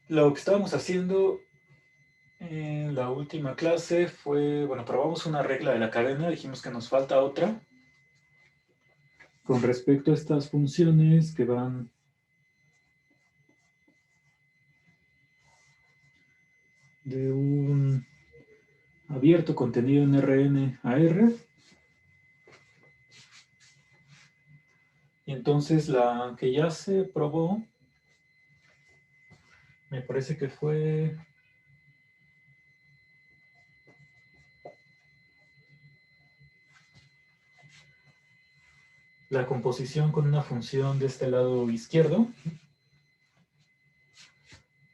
Lo que estábamos haciendo en la última clase fue, bueno, probamos una regla de la cadena, dijimos que nos falta otra con respecto a estas funciones que van de un abierto contenido en Rn a R. Y entonces la que ya se probó, me parece que fue la composición con una función de este lado izquierdo,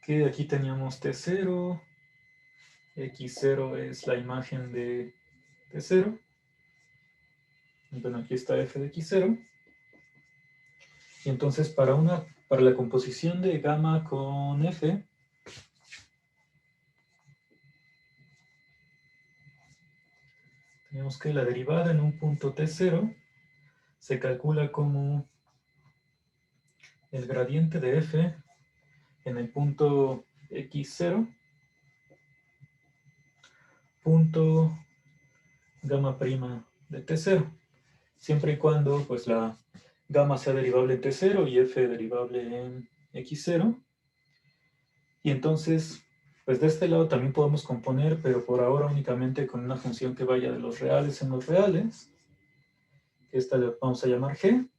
que aquí teníamos T0, X0 es la imagen de T0, bueno, aquí está f de X0, y entonces para la composición de gamma con f, tenemos que la derivada en un punto T0 se calcula como el gradiente de f en el punto X0 punto gamma prima de T0, siempre y cuando pues la gamma sea derivable en T0 y f derivable en X0. Y entonces, pues de este lado también podemos componer, pero por ahora únicamente con una función que vaya de los reales en los reales. Esta le vamos a llamar g.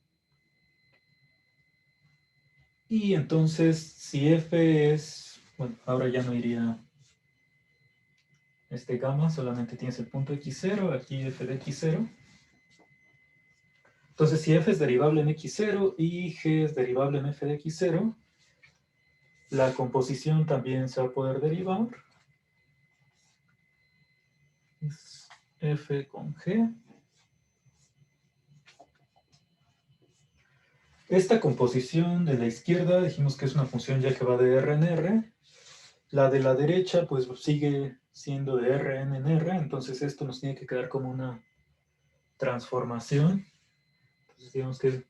Y entonces, si f es, bueno, ahora ya no iría este gamma, solamente tienes el punto x0, aquí f de x0. Entonces, si f es derivable en x0 y g es derivable en f de x0, la composición también se va a poder derivar. Es f con g. Esta composición de la izquierda dijimos que es una función ya que va de R en R. La de la derecha pues sigue siendo de Rn en R, entonces esto nos tiene que quedar como una transformación. Entonces digamos que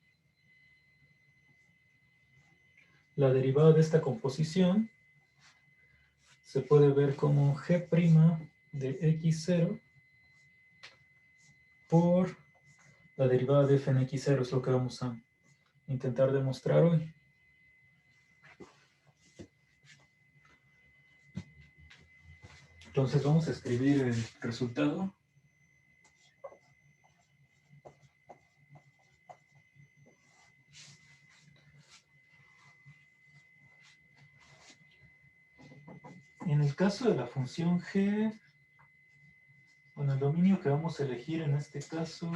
la derivada de esta composición se puede ver como g' de x0 por la derivada de f en x0, es lo que vamos a intentar demostrar hoy. Entonces vamos a escribir el resultado. En el caso de la función g, bueno, el dominio que vamos a elegir en este caso,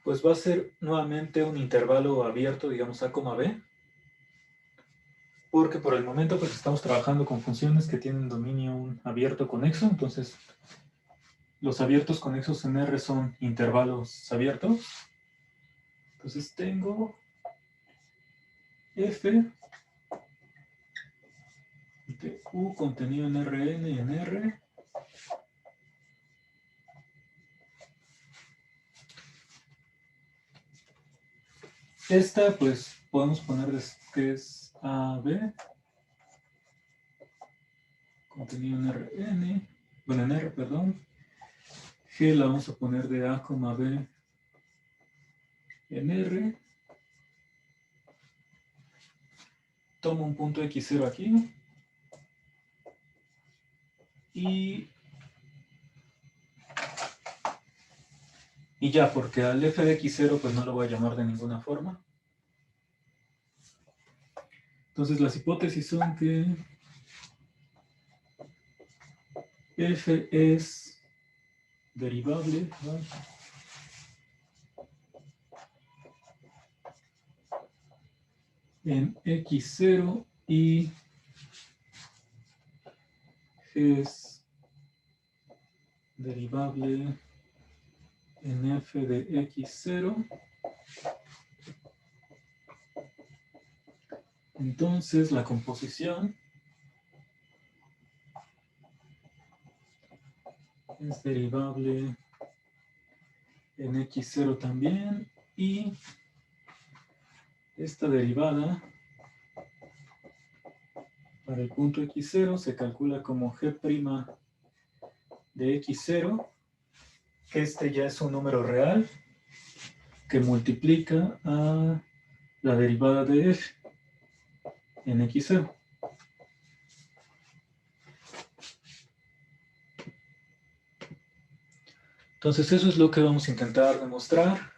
pues va a ser nuevamente un intervalo abierto, digamos a, b, porque por el momento pues estamos trabajando con funciones que tienen dominio abierto conexo, entonces los abiertos conexos en R son intervalos abiertos. Entonces tengo f de u contenido en Rn en R esta pues podemos poner que es AB contenido en Rn, bueno en R, perdón. G la vamos a poner de A, B en R. Tomo un punto x0 aquí. Y ya, porque al f de x0 pues no lo voy a llamar de ninguna forma. Entonces las hipótesis son que f es derivable, ¿no?, en x0 y g es derivable en f de x0. Entonces la composición es derivable en x0 también, y esta derivada Para el punto x0 se calcula como g' de x0, que este ya es un número real que multiplica a la derivada de f en x0. Entonces eso es lo que vamos a intentar demostrar.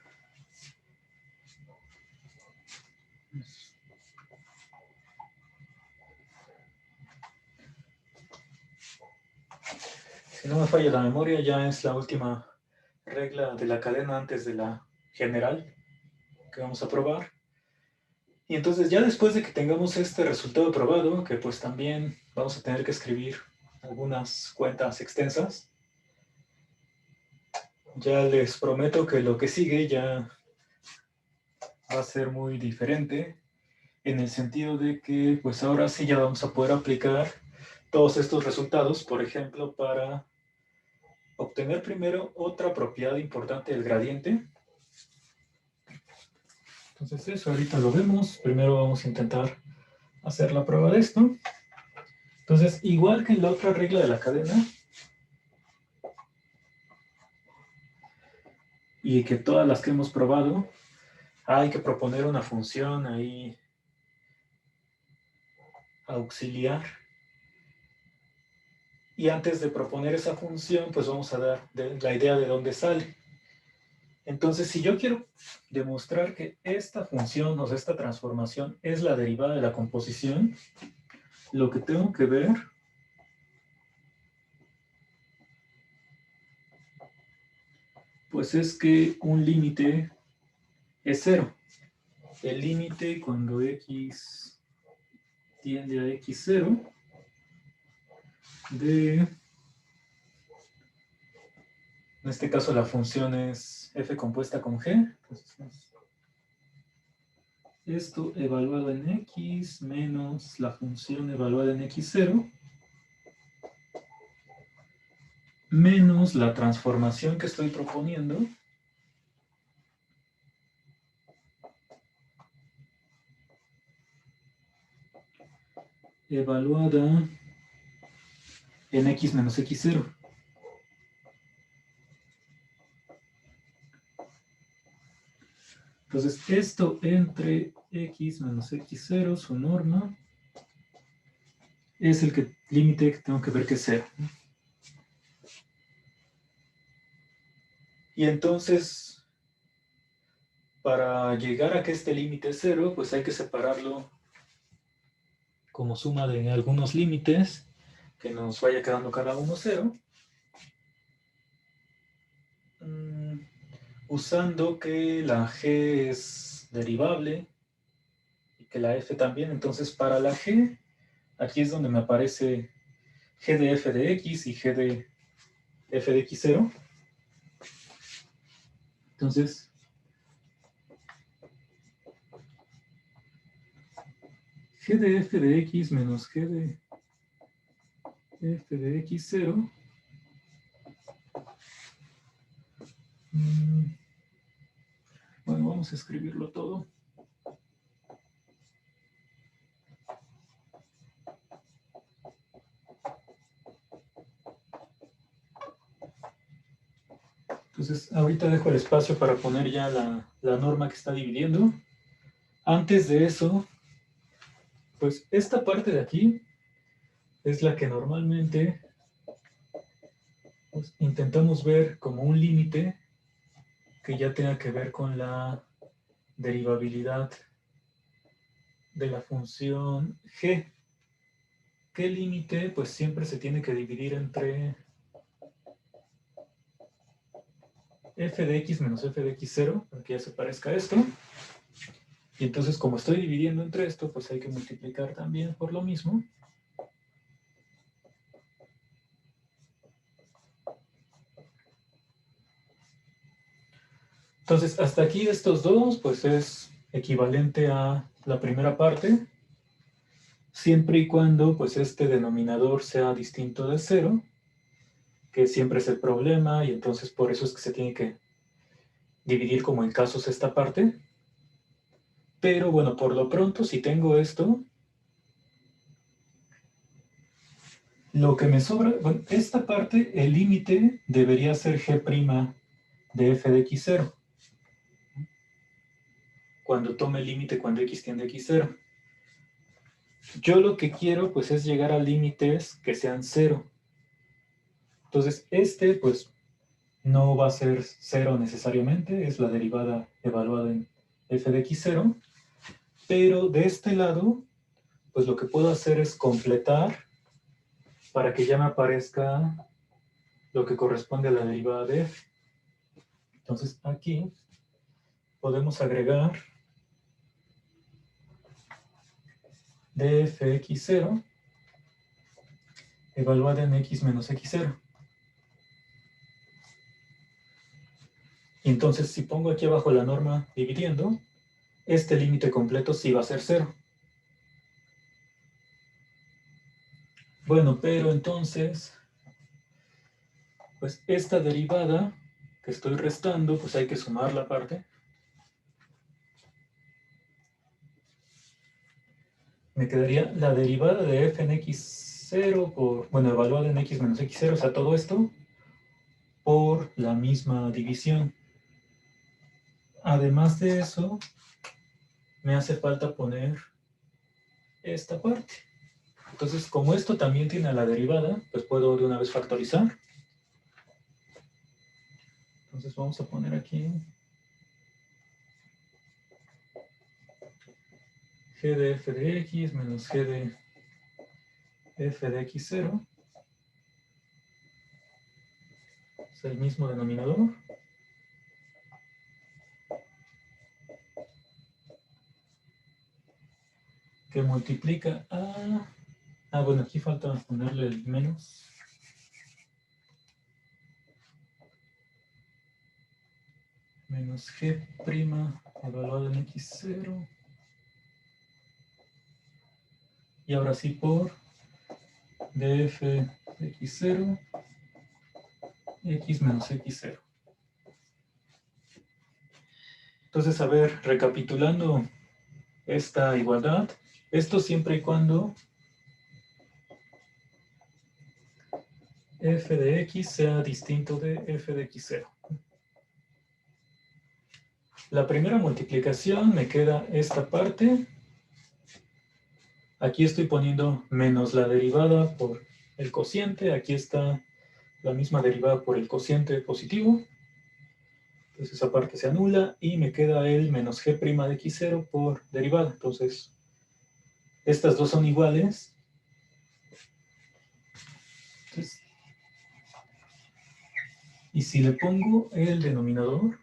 Si no me falla la memoria, ya es la última regla de la cadena antes de la general que vamos a probar. Y entonces ya después de que tengamos este resultado probado, que pues también vamos a tener que escribir algunas cuentas extensas, ya les prometo que lo que sigue ya va a ser muy diferente, en el sentido de que pues ahora sí ya vamos a poder aplicar todos estos resultados, por ejemplo, para obtener primero otra propiedad importante del gradiente. Entonces eso ahorita lo vemos. Primero vamos a intentar hacer la prueba de esto. Entonces, igual que en la otra regla de la cadena, y que todas las que hemos probado, hay que proponer una función ahí auxiliar. Y antes de proponer esa función, pues vamos a dar la idea de dónde sale. Entonces, si yo quiero demostrar que esta función, o sea, esta transformación, es la derivada de la composición, lo que tengo que ver pues es que un límite es 0. El límite cuando x tiende a x0 de, en este caso la función es f compuesta con g, entonces esto evaluado en x menos la función evaluada en x0 menos la transformación que estoy proponiendo evaluada en x menos x0. Entonces, esto entre x menos x0, su norma, es el límite que tengo que ver que es 0. Y entonces, para llegar a que este límite es 0, pues hay que separarlo como suma de algunos límites, que nos vaya quedando cada uno 0, usando que la g es derivable y que la f también. Entonces, para la g, aquí es donde me aparece g de f de x y g de f de x0. Entonces, g de f de x menos g de f de x0 bueno, vamos a escribirlo todo. Entonces, ahorita dejo el espacio para poner ya la norma que está dividiendo. Antes de eso, pues esta parte de aquí es la que normalmente pues, intentamos ver como un límite que ya tenga que ver con la derivabilidad de la función g. ¿Qué límite? Pues siempre se tiene que dividir entre f de x menos f de x0, para que ya se parezca a esto. Y entonces, como estoy dividiendo entre esto, pues hay que multiplicar también por lo mismo. Entonces, hasta aquí estos dos, pues es equivalente a la primera parte, siempre y cuando pues este denominador sea distinto de 0, que siempre es el problema, y entonces por eso es que se tiene que dividir como en casos esta parte. Pero bueno, por lo pronto, si tengo esto, Lo que me sobra, bueno, esta parte, el límite debería ser g' de f de x0. Cuando tome el límite cuando x tiende a x0. Yo lo que quiero, pues, es llegar a límites que sean 0. Entonces, pues, no va a ser 0 necesariamente, es la derivada evaluada en f de x0, pero de este lado, pues lo que puedo hacer es completar para que ya me aparezca lo que corresponde a la derivada de f. Entonces, aquí podemos agregar dfx0 evaluada en x menos x0. Y entonces, si pongo aquí abajo la norma dividiendo, este límite completo sí va a ser 0. Bueno, pero entonces, pues esta derivada que estoy restando, pues hay que sumar la parte. Me quedaría la derivada de f en x0 por, bueno, evaluada en x menos x0, o sea, todo esto por la misma división. Además de eso, me hace falta poner esta parte. Entonces, como esto también tiene la derivada, pues puedo de una vez factorizar. Entonces vamos a poner aquí g de f de x menos g de f de x0. Es el mismo denominador. Que multiplica a... Ah, bueno, aquí falta ponerle el menos. Menos g' evaluado en x0. Y ahora sí por df de x0, x menos x0. Entonces, a ver, recapitulando esta igualdad, esto siempre y cuando f de x sea distinto de f de x0. La primera multiplicación me queda esta parte. Aquí estoy poniendo menos la derivada por el cociente. Aquí está la misma derivada por el cociente positivo. Entonces esa parte se anula y me queda el menos g' de x0 por derivada. Entonces, estas dos son iguales. Entonces, y si le pongo el denominador,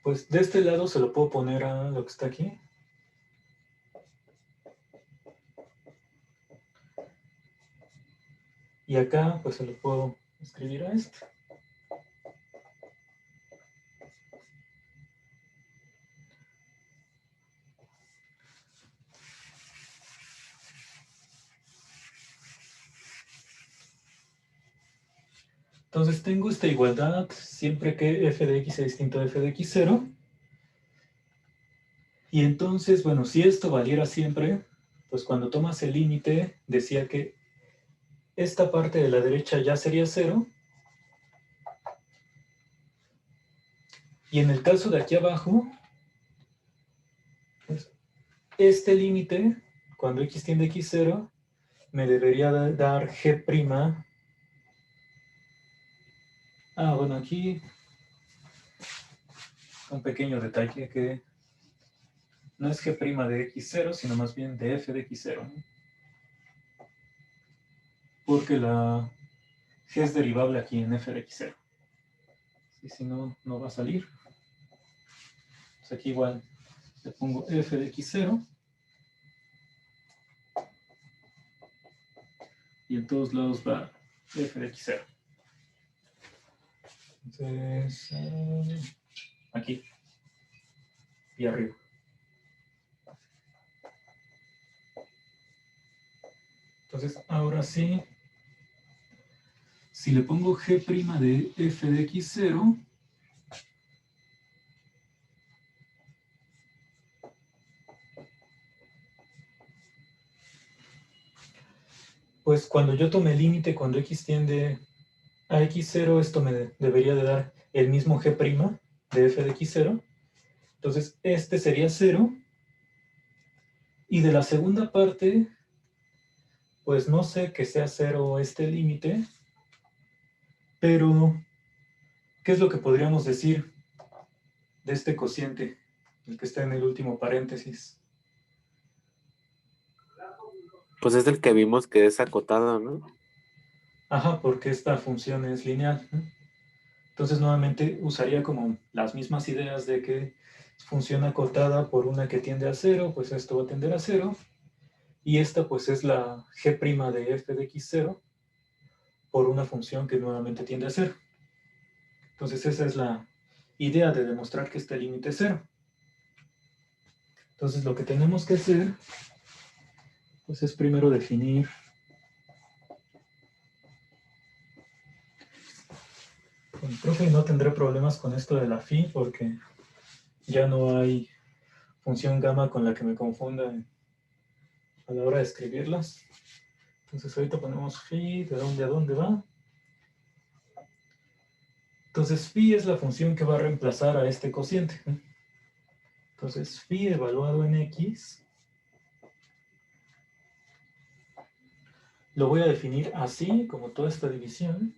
pues de este lado se lo puedo poner a lo que está aquí. Y acá, pues se lo puedo escribir a este. Entonces tengo esta igualdad siempre que f de x es distinto de f de x0. Y entonces, bueno, si esto valiera siempre, pues cuando tomas el límite, decía que esta parte de la derecha ya sería 0. Y en el caso de aquí abajo, pues, este límite, cuando x tiende a x0, me debería dar g'. Ah, bueno, aquí un pequeño detalle que no es g' de x0, sino más bien de f de x0, ¿no? Porque la g es derivable aquí en f de x0. Y si no, no va a salir. Pues aquí igual le pongo f de x0. Y en todos lados va f de x0. Entonces, aquí y arriba. Entonces, ahora sí, si le pongo g' de f de x0, Pues cuando yo tome el límite, cuando x tiende a x0, esto me debería de dar el mismo g' de f de x0. Entonces, este sería 0. Y de la segunda parte, pues no sé que sea 0 este límite, pero ¿qué es lo que podríamos decir de este cociente, el que está en el último paréntesis? Pues es el que vimos que es acotado, ¿no? Ajá, porque esta función es lineal, ¿no? Entonces, nuevamente usaría como las mismas ideas de que función acotada por una que tiende a 0, pues esto va a tender a 0. Y esta pues es la g' de f de x0 por una función que nuevamente tiende a 0. Entonces, esa es la idea de demostrar que este límite es 0. Entonces, lo que tenemos que hacer pues es primero definir creo que no tendré problemas con esto de la phi porque ya no hay función gamma con la que me confunda a la hora de escribirlas. Entonces ahorita ponemos phi, ¿de dónde a dónde va? Entonces phi es la función que va a reemplazar a este cociente. Entonces phi evaluado en x lo voy a definir así, como toda esta división.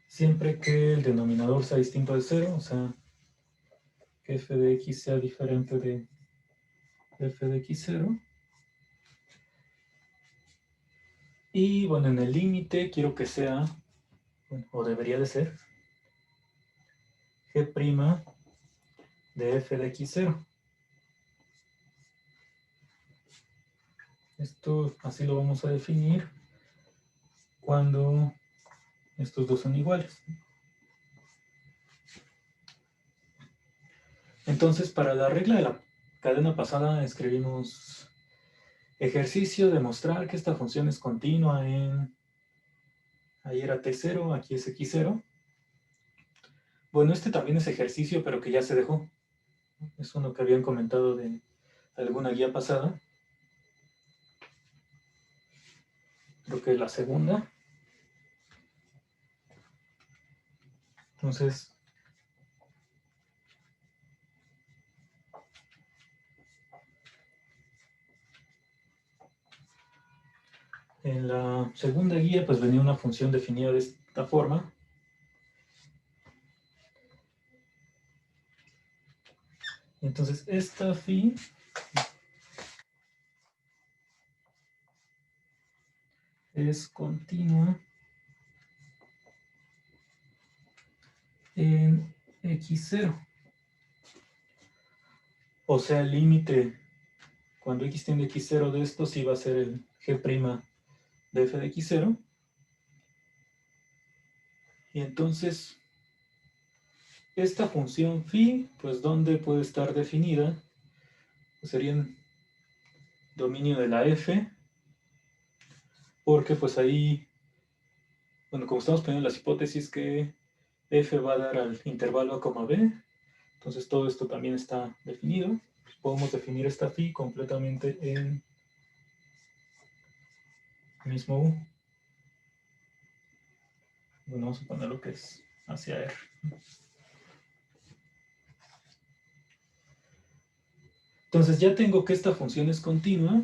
Siempre que el denominador sea distinto de 0, o sea, que f de x sea diferente de f de x0. Y bueno, en el límite quiero que sea, bueno, o debería de ser, g' de f de x0. Esto así lo vamos a definir cuando estos dos son iguales. Entonces, para la regla de la cadena pasada escribimos ejercicio, demostrar que esta función es continua en... Ahí era t0, aquí es x0. Bueno, este también es ejercicio, pero que ya se dejó. Es uno que habían comentado de alguna guía pasada. Creo que es la segunda. Entonces, en la segunda guía pues venía una función definida de esta forma. Entonces, esta phi es continua en x0. O sea, el límite cuando x tiende a x0 de esto sí va a ser el g' de f de x0. Y entonces, esta función phi, pues ¿dónde puede estar definida? Pues sería en dominio de la f, porque pues ahí, bueno, como estamos poniendo las hipótesis que f va a dar al intervalo a, b, entonces todo esto también está definido. Pues podemos definir esta phi completamente en mismo u. Bueno, vamos a poner lo que es hacia r. Entonces ya tengo que esta función es continua.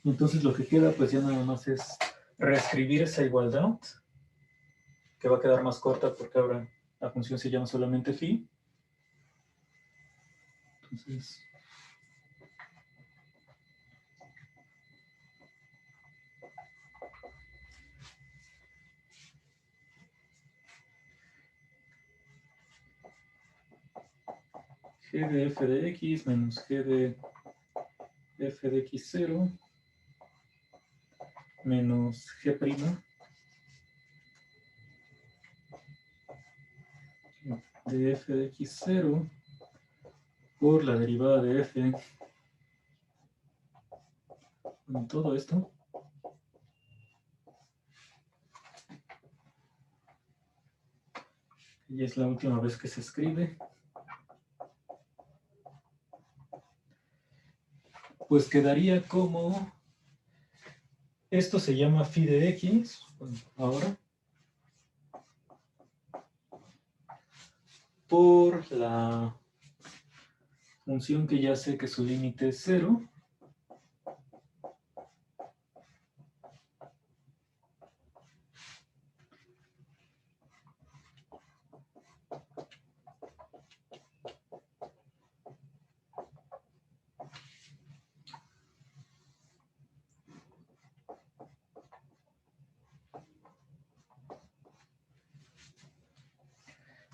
Entonces lo que queda pues ya nada más es reescribir esa igualdad, que va a quedar más corta porque ahora la función se llama solamente phi. Entonces, g de f de x menos g de f de x0 menos g' de f de x0 por la derivada de f. Bueno, todo esto. Y es la última vez que se escribe. Pues quedaría como... Esto se llama phi de x. Bueno, ahora. Por la función que ya sé que su límite es 0.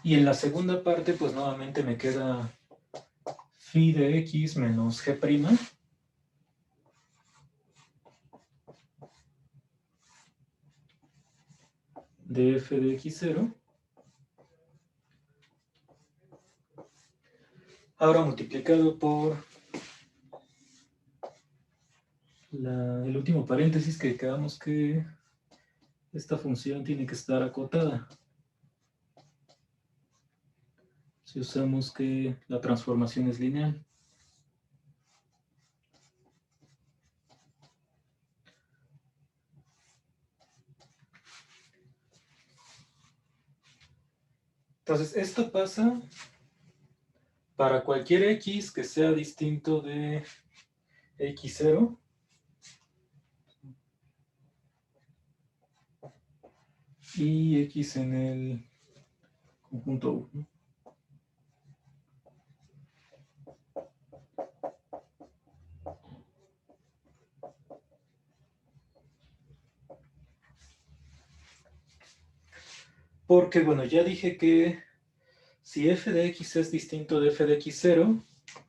Y en la segunda parte, pues nuevamente me queda phi de x menos g' de f de x0. Ahora multiplicado por el último paréntesis que quedamos que esta función tiene que estar acotada. Si usamos que la transformación es lineal. Entonces, esto pasa para cualquier x que sea distinto de x0. Y x en el conjunto U, ¿no? Porque, bueno, ya dije que si f de x es distinto de f de x0,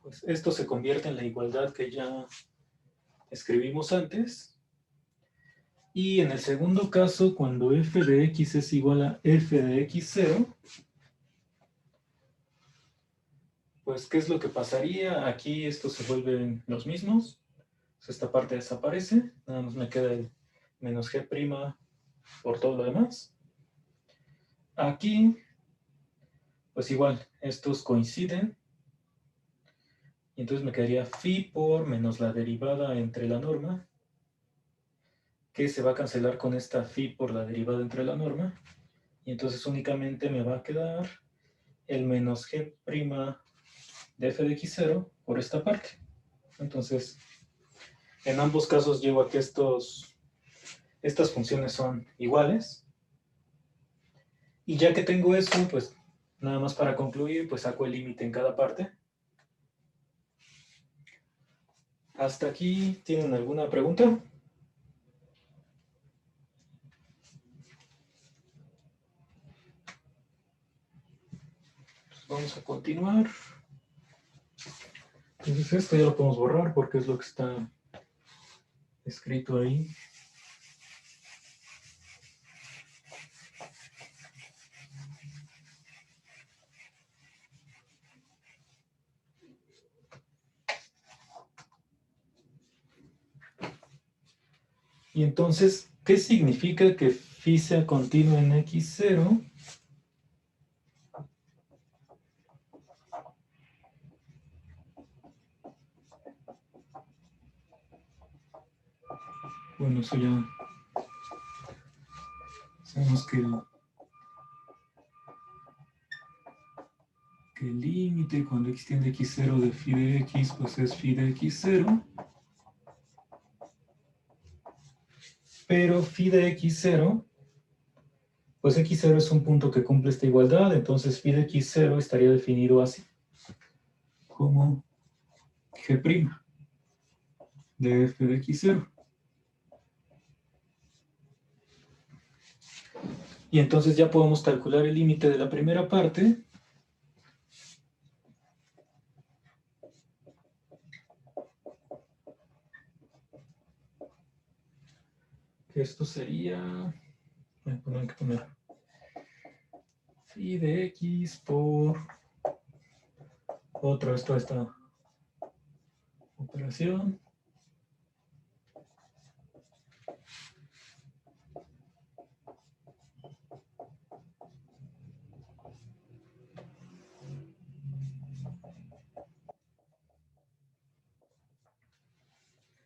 pues esto se convierte en la igualdad que ya escribimos antes. Y en el segundo caso, cuando f de x es igual a f de x0, pues, ¿qué es lo que pasaría? Aquí estos se vuelven los mismos. Pues esta parte desaparece. Nada más me queda el menos g' por todo lo demás. Aquí, pues igual, estos coinciden. Y entonces me quedaría phi por menos la derivada entre la norma, que se va a cancelar con esta phi por la derivada entre la norma. Y entonces únicamente me va a quedar el menos g' de f de x0 por esta parte. Entonces, en ambos casos llego a que estas funciones son iguales. Y ya que tengo eso, pues nada más para concluir, pues saco el límite en cada parte. ¿Hasta aquí tienen alguna pregunta? Pues vamos a continuar. Entonces esto ya lo podemos borrar porque es lo que está escrito ahí. Y entonces, ¿qué significa que phi sea continuo en x0? Bueno, eso ya sabemos que el límite cuando x tiende a x0 de phi de x, pues es phi de x0. Pero phi de x0, pues x0 es un punto que cumple esta igualdad, entonces phi de x0 estaría definido así, como g' de f de x0. Y entonces ya podemos calcular el límite de la primera parte. Que esto sería... Hay que poner phi de x por otra vez toda esta operación.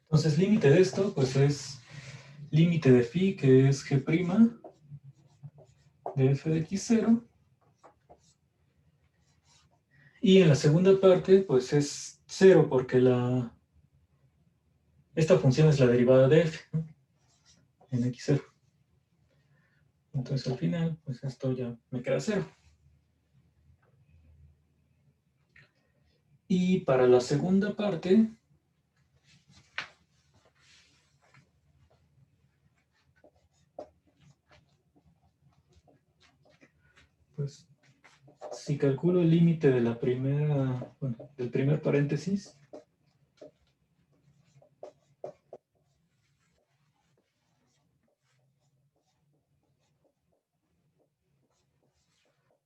Entonces, límite de esto, pues es límite de phi, que es g' de f de x0. Y en la segunda parte, pues es 0, porque esta función es la derivada de f, ¿no?, en x0. Entonces, al final, pues esto ya me queda 0. Y para la segunda parte, pues si calculo el límite de la primera, bueno, del primer paréntesis,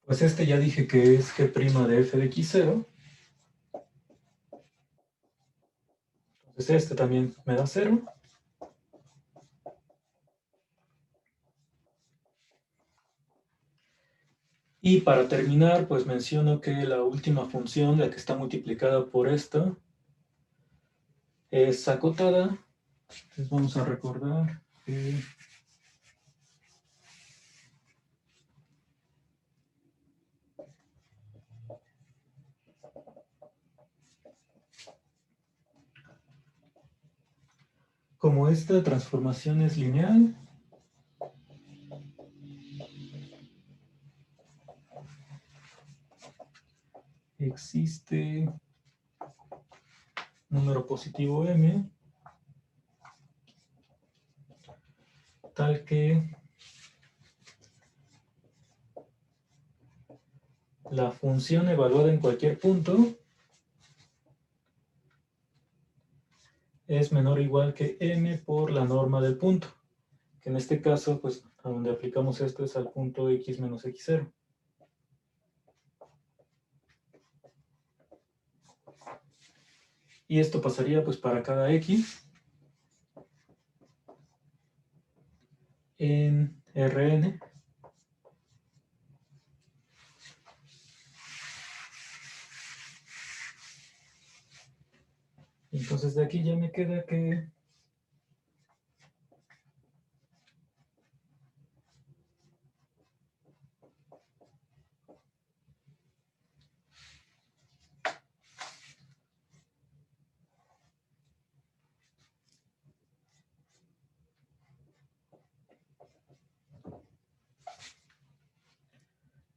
pues este ya dije que es g' de f de x0. Entonces este también me da 0. Y para terminar, pues menciono que la última función, la que está multiplicada por esta, es acotada. Entonces vamos a recordar que como esta transformación es lineal, existe número positivo m, tal que la función evaluada en cualquier punto es menor o igual que m por la norma del punto, que en este caso, pues, a donde aplicamos esto es al punto x menos x0. Y esto pasaría, pues, para cada x en Rn. Entonces de aquí ya me queda que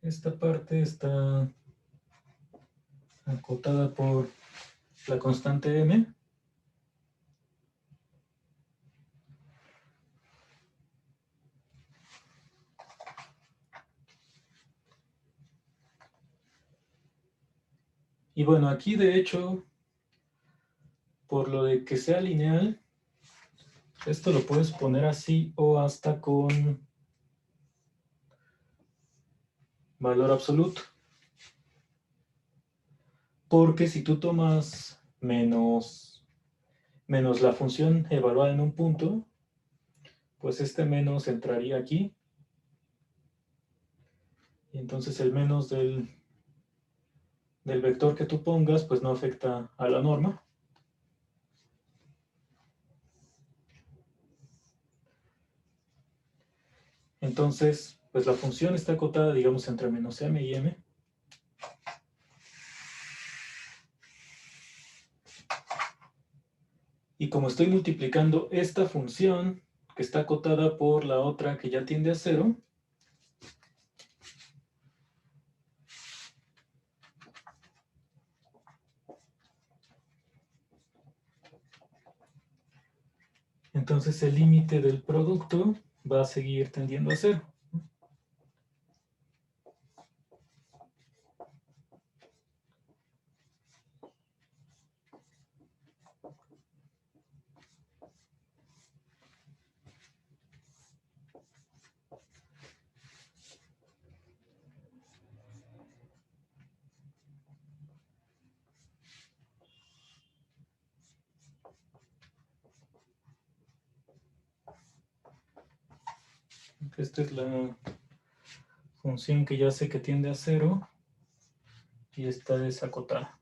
esta parte está acotada por la constante m. Y bueno, aquí de hecho, por lo de que sea lineal, esto lo puedes poner así o hasta con valor absoluto. Porque si tú tomas menos la función evaluada en un punto, pues este menos entraría aquí. Y entonces el menos del vector que tú pongas, pues no afecta a la norma. Entonces, pues la función está acotada, digamos, entre menos m y m. Y como estoy multiplicando esta función, que está acotada por la otra que ya tiende a 0, entonces el límite del producto va a seguir tendiendo a 0. Esta es la función que ya sé que tiende a 0 y esta es acotada.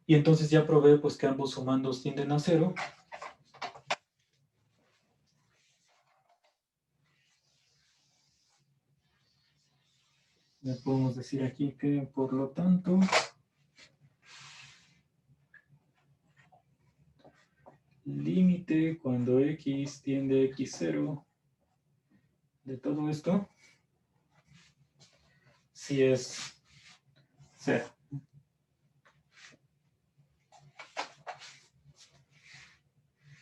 Y entonces ya probé pues que ambos sumandos tienden a 0. Le podemos decir aquí que por lo tanto límite cuando x tiende a x0 de todo esto si es 0.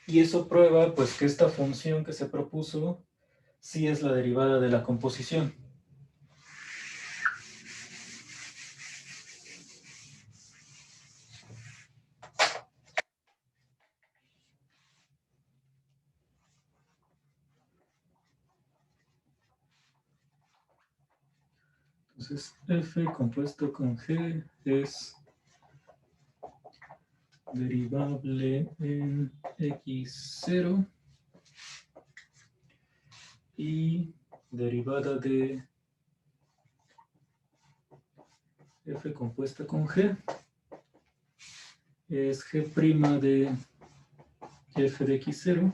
Y eso prueba pues que esta función que se propuso sí es la derivada de la composición. Entonces f compuesto con g es derivable en x0 y derivada de f compuesta con g es g' de f de x0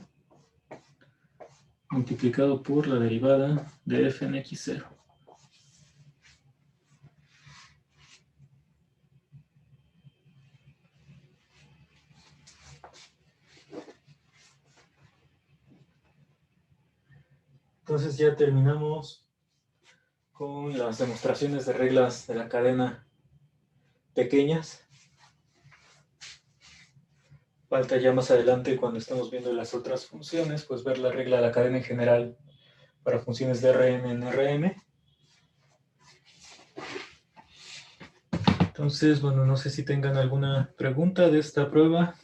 multiplicado por la derivada de f en x0. Entonces ya terminamos con las demostraciones de reglas de la cadena pequeñas. Falta ya más adelante, cuando estemos viendo las otras funciones, pues ver la regla de la cadena en general para funciones de Rn en Rm. Entonces, bueno, no sé si tengan alguna pregunta de esta prueba.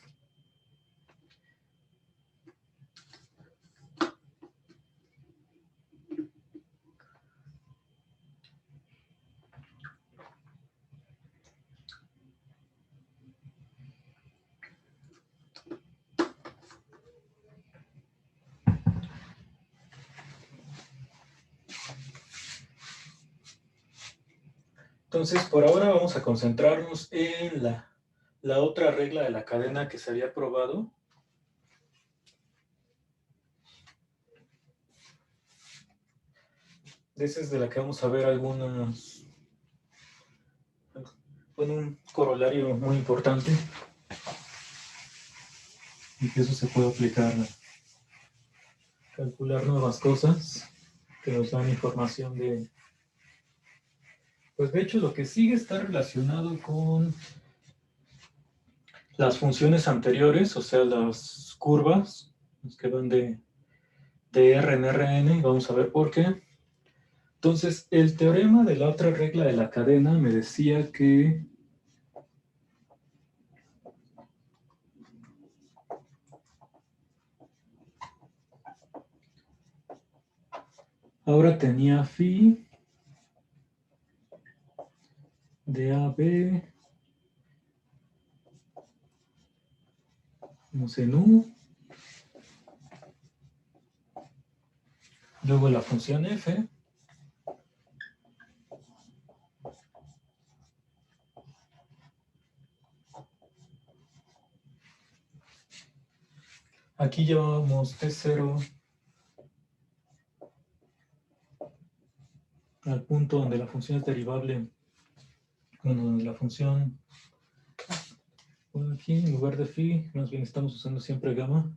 Entonces, por ahora vamos a concentrarnos en la otra regla de la cadena que se había probado. Esa es de la que vamos a ver algunas, con un corolario muy importante. Y que eso se puede aplicar a calcular nuevas cosas que nos dan información de... Pues de hecho lo que sigue está relacionado con las funciones anteriores, o sea, las curvas, las que van de R en Rn, y vamos a ver por qué. Entonces, el teorema de la otra regla de la cadena me decía que ahora tenía phi de AB menos en U, luego la función f, aquí llevamos T0 al punto donde la función es derivable, bueno, donde la función, bueno, aquí en lugar de phi, más bien estamos usando siempre gamma.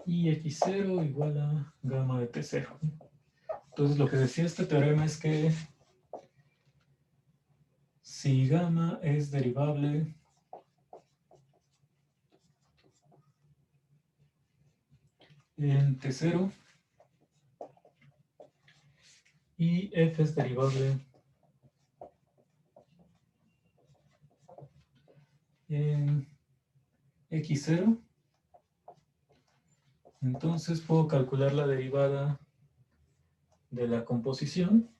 Y x0 igual a gamma de t0. Entonces lo que decía este teorema es que si gamma es derivable en t0 y f es derivable en x0, entonces puedo calcular la derivada de la composición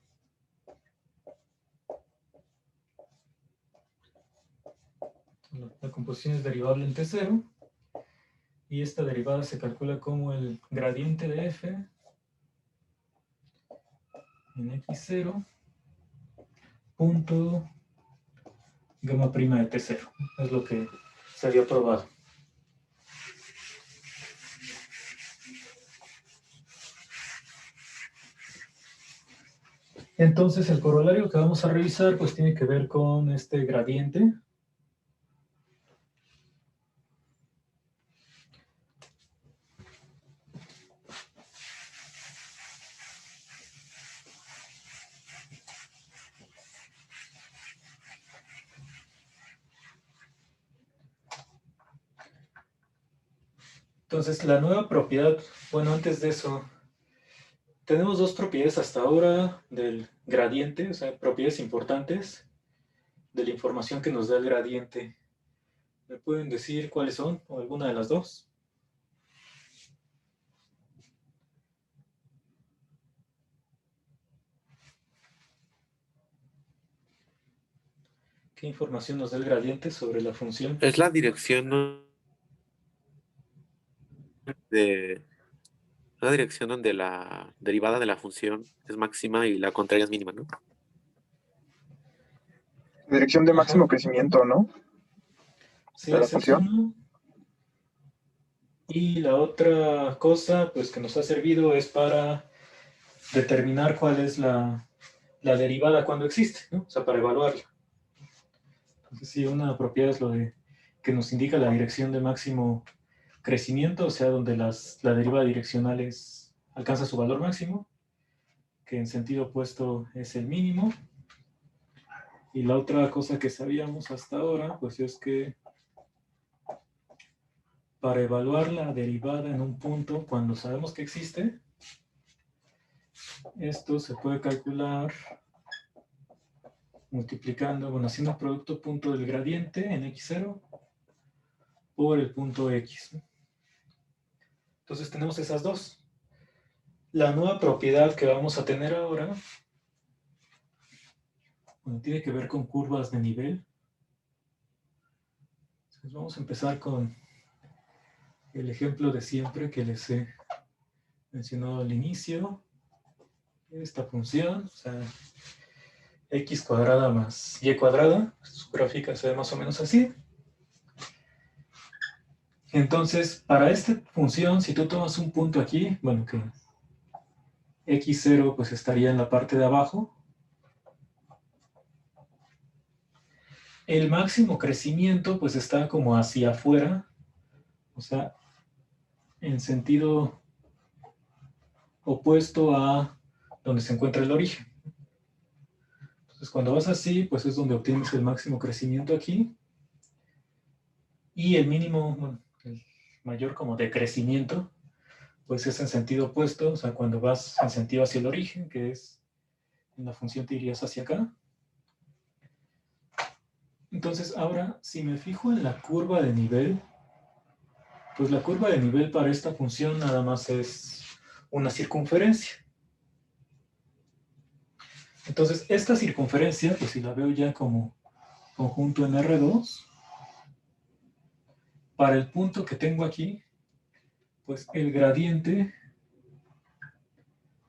La composición es derivable en T0. Y esta derivada se calcula como el gradiente de f en x0 punto gamma prima de T0. Es lo que se había probado. Entonces el corolario que vamos a revisar pues tiene que ver con este gradiente. Entonces la nueva propiedad, bueno, antes de eso, tenemos dos propiedades hasta ahora del gradiente, o sea, propiedades importantes de la información que nos da el gradiente. ¿Me pueden decir cuáles son? ¿O alguna de las dos? ¿Qué información nos da el gradiente sobre la función? Es la dirección, ¿no? de la dirección donde la derivada de la función es máxima y la contraria es mínima, ¿no? Dirección de máximo Ajá. crecimiento, ¿no? Sí, De la ese es función. uno. Y la otra cosa pues, que nos ha servido es para determinar cuál es la derivada cuando existe, ¿no? O sea, para evaluarla. Entonces, sí, una propiedad es lo de que nos indica la dirección de máximo crecimiento, o sea, donde la derivada direccional alcanza su valor máximo, que en sentido opuesto es el mínimo. Y la otra cosa que sabíamos hasta ahora, pues es que para evaluar la derivada en un punto, cuando sabemos que existe, esto se puede calcular multiplicando, bueno, haciendo el producto punto del gradiente en x0 por el punto x. Entonces tenemos esas dos. La nueva propiedad que vamos a tener ahora, bueno, tiene que ver con curvas de nivel. Entonces vamos a empezar con el ejemplo de siempre que les he mencionado al inicio. Esta función, o sea, x cuadrada más y cuadrada, su gráfica se ve más o menos así. Entonces, para esta función, si tú tomas un punto aquí, bueno, que x0 pues estaría en la parte de abajo. El máximo crecimiento pues está como hacia afuera, o sea, en sentido opuesto a donde se encuentra el origen. Entonces, cuando vas así, pues es donde obtienes el máximo crecimiento aquí. Y el mínimo, bueno, el mayor como decrecimiento, pues es en sentido opuesto, o sea, cuando vas en sentido hacia el origen, que es en la función te irías hacia acá. Entonces, ahora, si me fijo en la curva de nivel, pues la curva de nivel para esta función nada más es una circunferencia. Entonces, esta circunferencia, pues si la veo ya como conjunto en R2, para el punto que tengo aquí, pues el gradiente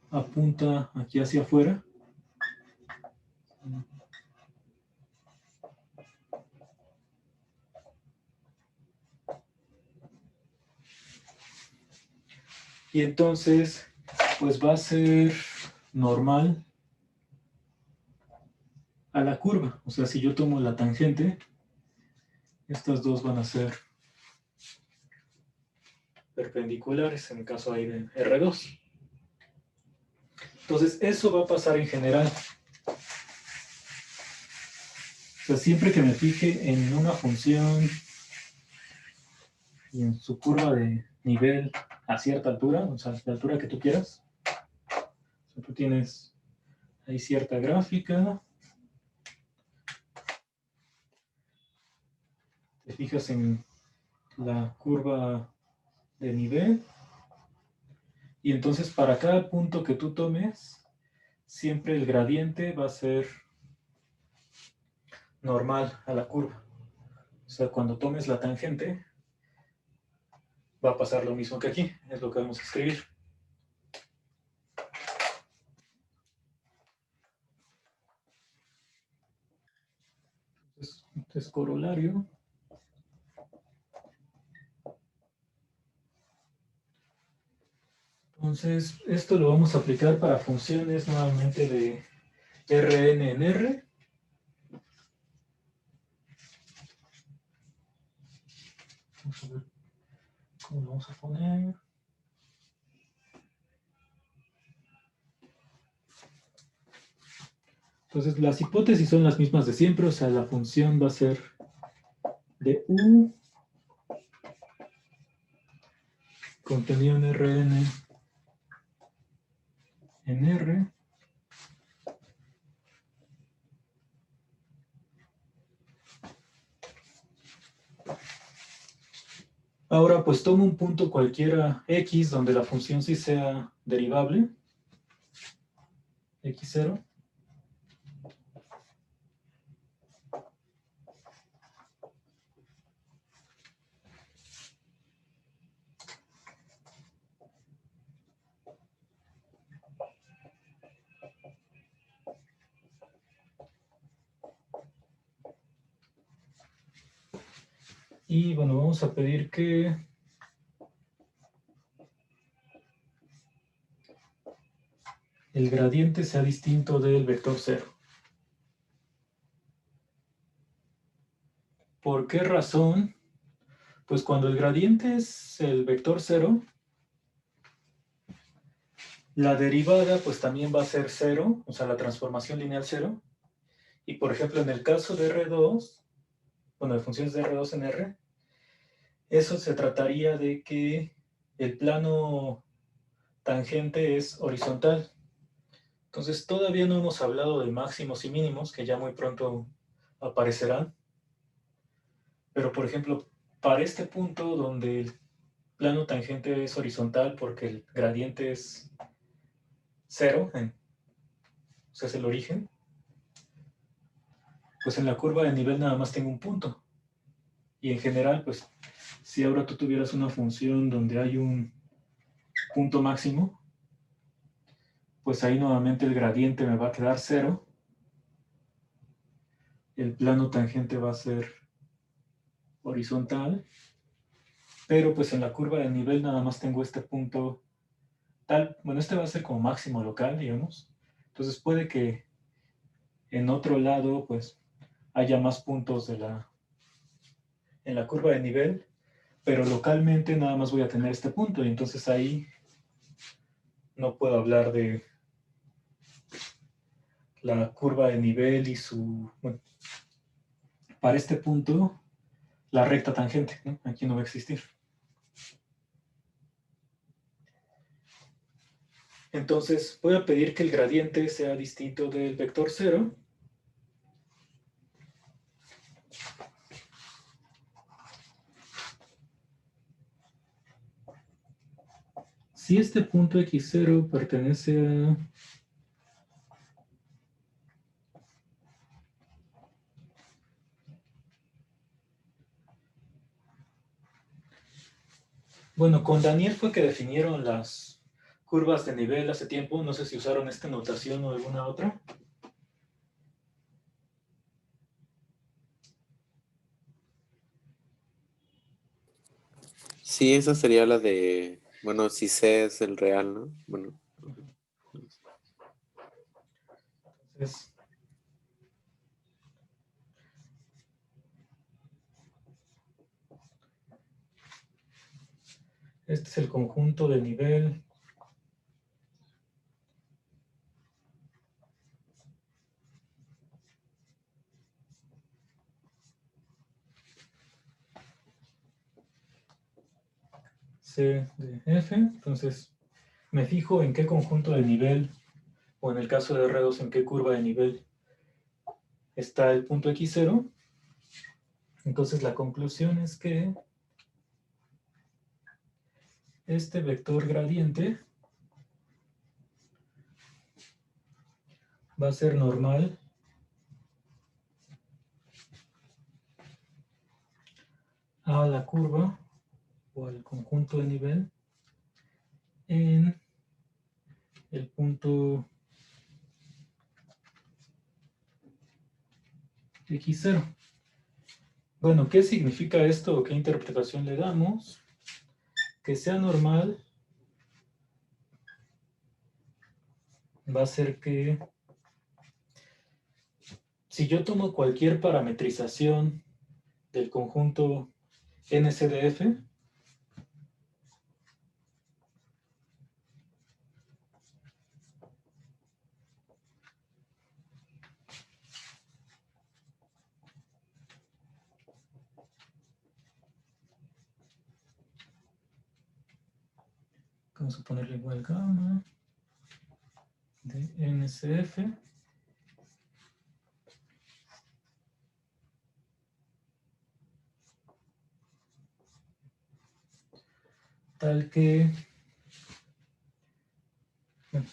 apunta aquí hacia afuera. Y entonces, pues va a ser normal a la curva. O sea, si yo tomo la tangente, estas dos van a ser perpendiculares, en el caso ahí de R2. Entonces, eso va a pasar en general. O sea, siempre que me fije en una función y en su curva de nivel a cierta altura, o sea, la altura que tú quieras, o sea, tú tienes ahí cierta gráfica, te fijas en la curva de nivel, y entonces para cada punto que tú tomes, siempre el gradiente va a ser normal a la curva. O sea, cuando tomes la tangente, va a pasar lo mismo que aquí. Es lo que vamos a escribir. Entonces corolario. Entonces, esto lo vamos a aplicar para funciones nuevamente de Rn en R. Vamos a ver cómo lo vamos a poner. Entonces, las hipótesis son las mismas de siempre, o sea, la función va a ser de U contenido en Rn en R. Ahora, pues tomo un punto cualquiera X donde la función sí sea derivable, X0. Y bueno, vamos a pedir que el gradiente sea distinto del vector 0. ¿Por qué razón? Pues cuando el gradiente es el vector 0, la derivada pues también va a ser 0, o sea, la transformación lineal 0. Y por ejemplo, en el caso de R2, bueno, de funciones de R2 en R, eso se trataría de que el plano tangente es horizontal. Entonces, todavía no hemos hablado de máximos y mínimos, que ya muy pronto aparecerán. Pero, por ejemplo, para este punto donde el plano tangente es horizontal porque el gradiente es 0, o sea, es el origen, pues en la curva de nivel nada más tengo un punto. Y en general, pues, si ahora tú tuvieras una función donde hay un punto máximo, pues ahí nuevamente el gradiente me va a quedar 0. El plano tangente va a ser horizontal. Pero pues en la curva de nivel nada más tengo este punto tal. Bueno, este va a ser como máximo local, digamos. Entonces puede que en otro lado pues haya más puntos en la curva de nivel, pero localmente nada más voy a tener este punto y entonces ahí no puedo hablar de la curva de nivel y su... Bueno, para este punto, la recta tangente, ¿no? Aquí no va a existir. Entonces voy a pedir que el gradiente sea distinto del vector 0. Si este punto x0 pertenece a... Bueno, con Daniel fue que definieron las curvas de nivel hace tiempo. No sé si usaron esta notación o alguna otra. Sí, esa sería la de, bueno, si C es el real, ¿no? Bueno. Entonces, este es el conjunto de nivel. C de F. Entonces, me fijo en qué conjunto de nivel, o en el caso de R2, en qué curva de nivel está el punto x0. Entonces, la conclusión es que este vector gradiente va a ser normal a la curva o al conjunto de nivel en el punto x0. Bueno, ¿qué significa esto o qué interpretación le damos? Que sea normal va a ser que si yo tomo cualquier parametrización del conjunto NCDF, vamos a ponerle igual gamma de NCF tal que, bueno,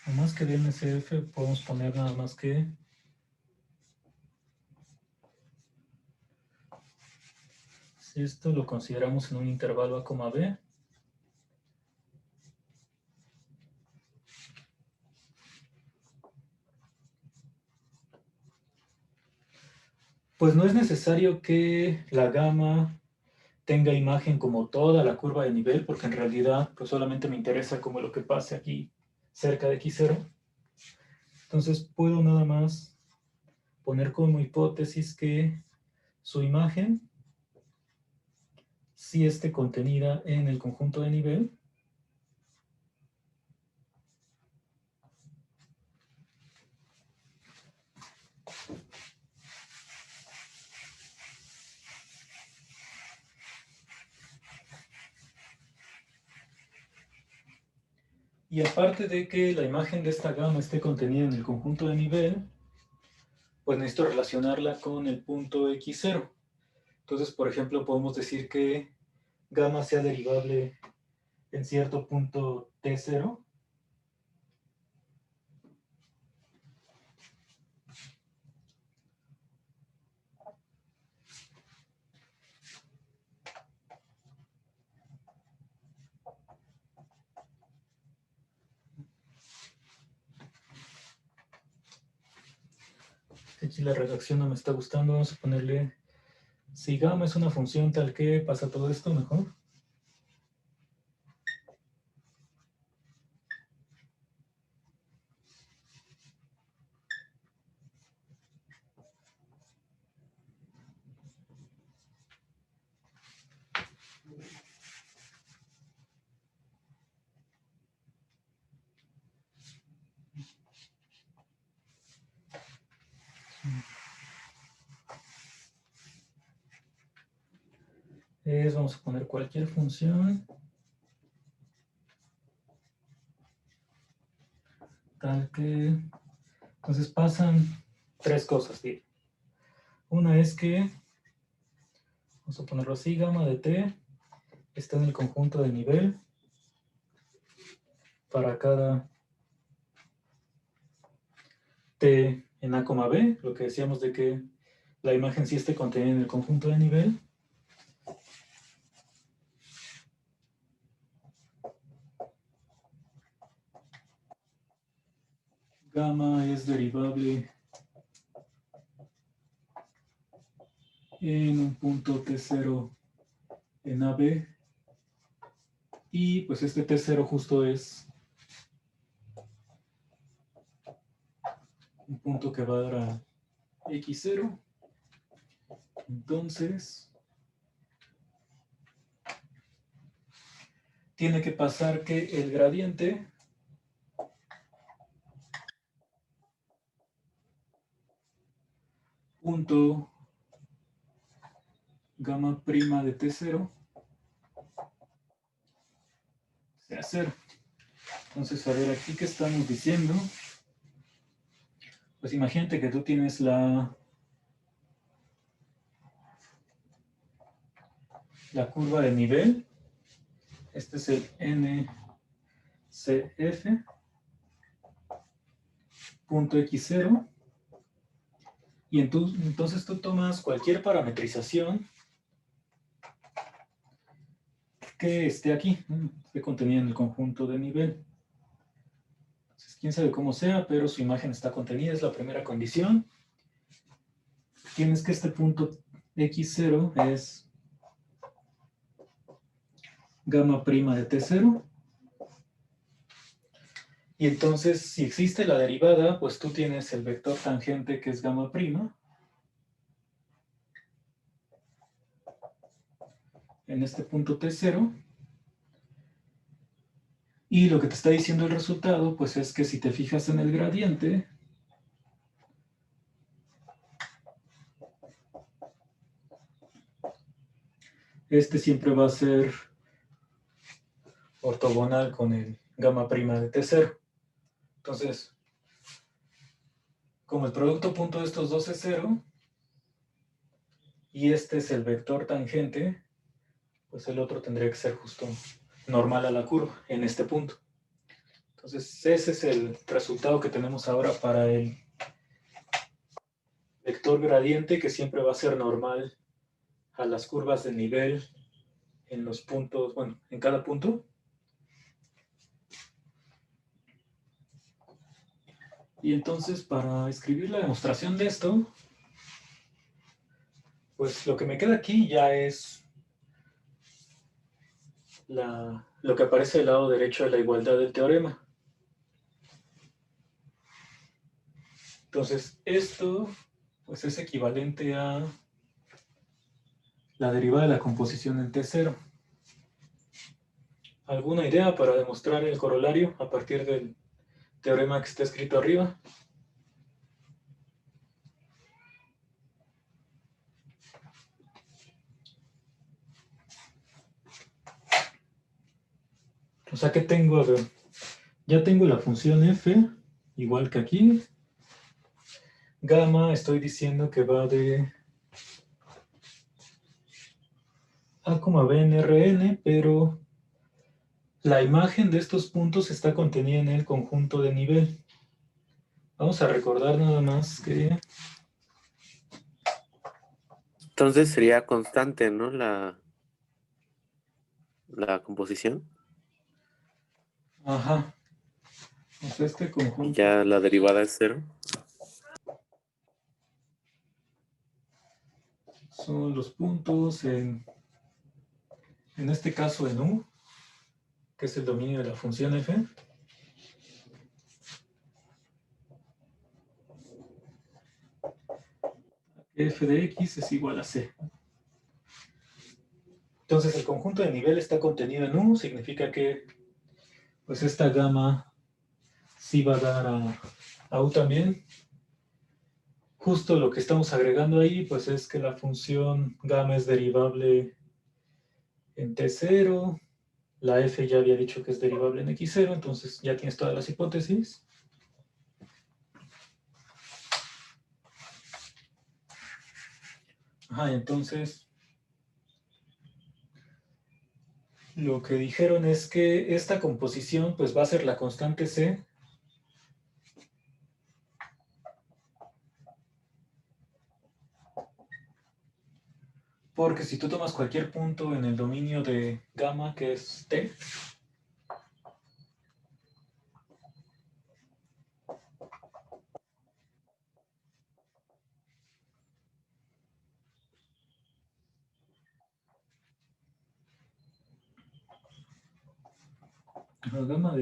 o más que de NCF podemos poner nada más que si esto lo consideramos en un intervalo A, B, pues no es necesario que la gama tenga imagen como toda la curva de nivel, porque en realidad pues solamente me interesa como lo que pase aquí cerca de x0. Entonces puedo nada más poner como hipótesis que su imagen sí esté contenida en el conjunto de nivel. Y aparte de que la imagen de esta gama esté contenida en el conjunto de nivel, pues necesito relacionarla con el punto x0. Entonces, por ejemplo, podemos decir que gamma sea derivable en cierto punto t0. Aquí la redacción no me está gustando, vamos a ponerle, si gamma es una función tal que pasa todo esto mejor. Vamos a poner cualquier función tal que, entonces pasan tres cosas, ¿sí? Una es que, vamos a ponerlo así, gamma de t está en el conjunto de nivel para cada t en A, B, lo que decíamos de que la imagen sí esté contenida en el conjunto de nivel. Gamma es derivable en un punto t0 en AB. Y pues este t0 justo es un punto que va a dar a x0. Entonces, tiene que pasar que el gradiente punto gamma prima de t0 sea 0. Entonces, a ver, aquí que estamos diciendo, pues imagínate que tú tienes la curva de nivel. Este es el NCF punto x0. Y entonces tú tomas cualquier parametrización que esté aquí, esté contenida en el conjunto de nivel. Entonces, quién sabe cómo sea, pero su imagen está contenida, es la primera condición. Tienes que este punto x0 es gamma prima de t0. Y entonces, si existe la derivada, pues tú tienes el vector tangente que es gamma prima. En este punto t0. Y lo que te está diciendo el resultado, pues es que si te fijas en el gradiente, este siempre va a ser ortogonal con el gamma prima de t0. Entonces, como el producto punto de estos dos es 0, y este es el vector tangente, pues el otro tendría que ser justo normal a la curva en este punto. Entonces, ese es el resultado que tenemos ahora para el vector gradiente, que siempre va a ser normal a las curvas de nivel en los puntos, bueno, en cada punto. Y entonces, para escribir la demostración de esto, pues lo que me queda aquí ya es lo que aparece del lado derecho de la igualdad del teorema. Entonces, esto pues es equivalente a la derivada de la composición en T0. ¿Alguna idea para demostrar el corolario a partir del teorema que está escrito arriba? O sea, ¿qué tengo? A ver, ya tengo la función f, igual que aquí. Gamma, estoy diciendo que va de a, b en Rn, pero la imagen de estos puntos está contenida en el conjunto de nivel. Vamos a recordar nada más que... Entonces sería constante, ¿no? La composición. Ajá. O sea, este Y conjunto ya la derivada es 0. son los puntos en este caso en U, que es el dominio de la función f. F de x es igual a c. Entonces el conjunto de nivel está contenido en U, significa que pues esta gamma sí va a dar a U también. Justo lo que estamos agregando ahí pues es que la función gamma es derivable en T0, la f ya había dicho que es derivable en x0, entonces ya tienes todas las hipótesis. Ajá, entonces lo que dijeron es que esta composición pues va a ser la constante C, porque si tú tomas cualquier punto en el dominio de gamma, que es T, la gamma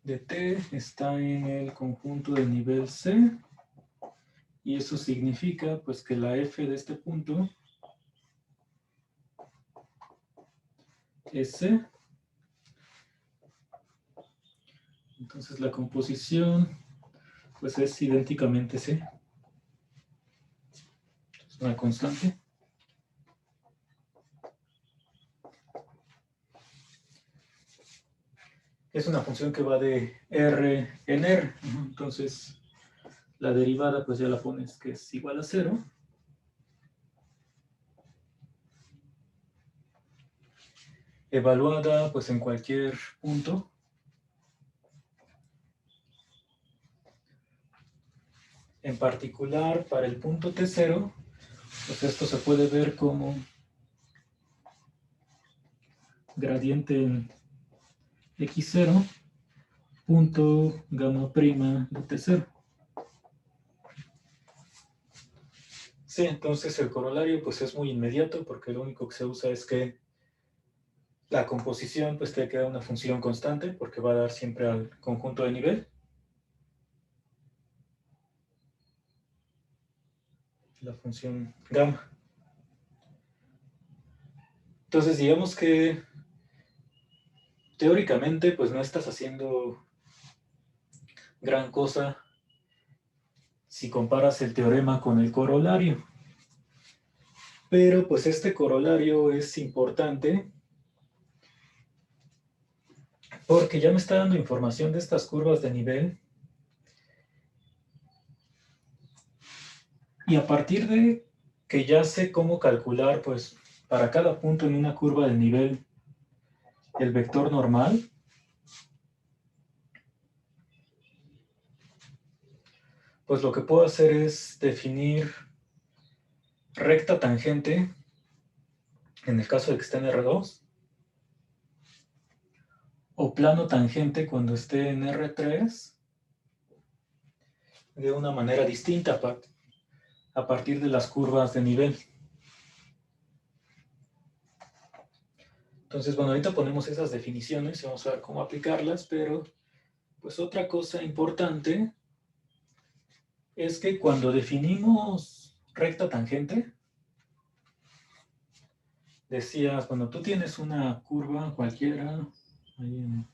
de T está en el conjunto de nivel C, y eso significa pues que la f de este punto es C. Entonces la composición pues es idénticamente C. Es una constante. Es una función que va de R en R. Entonces la derivada pues ya la pones que es igual a 0. Evaluada pues en cualquier punto. En particular, para el punto T0, pues esto se puede ver como gradiente en X0 punto gamma prima de T0. Sí, entonces el corolario pues es muy inmediato porque lo único que se usa es que la composición pues te queda una función constante porque va a dar siempre al conjunto de nivel. La función gamma. Entonces digamos que teóricamente pues no estás haciendo gran cosa si comparas el teorema con el corolario. Pero pues este corolario es importante porque ya me está dando información de estas curvas de nivel. Y a partir de que ya sé cómo calcular, pues, para cada punto en una curva de nivel, el vector normal, pues lo que puedo hacer es definir recta tangente, en el caso de que esté en R2, o plano tangente cuando esté en R3, de una manera distinta a partir de las curvas de nivel. Entonces, bueno, ahorita ponemos esas definiciones y vamos a ver cómo aplicarlas, pero pues otra cosa importante es que cuando definimos recta tangente, decías, bueno, tú tienes una curva cualquiera, ahí en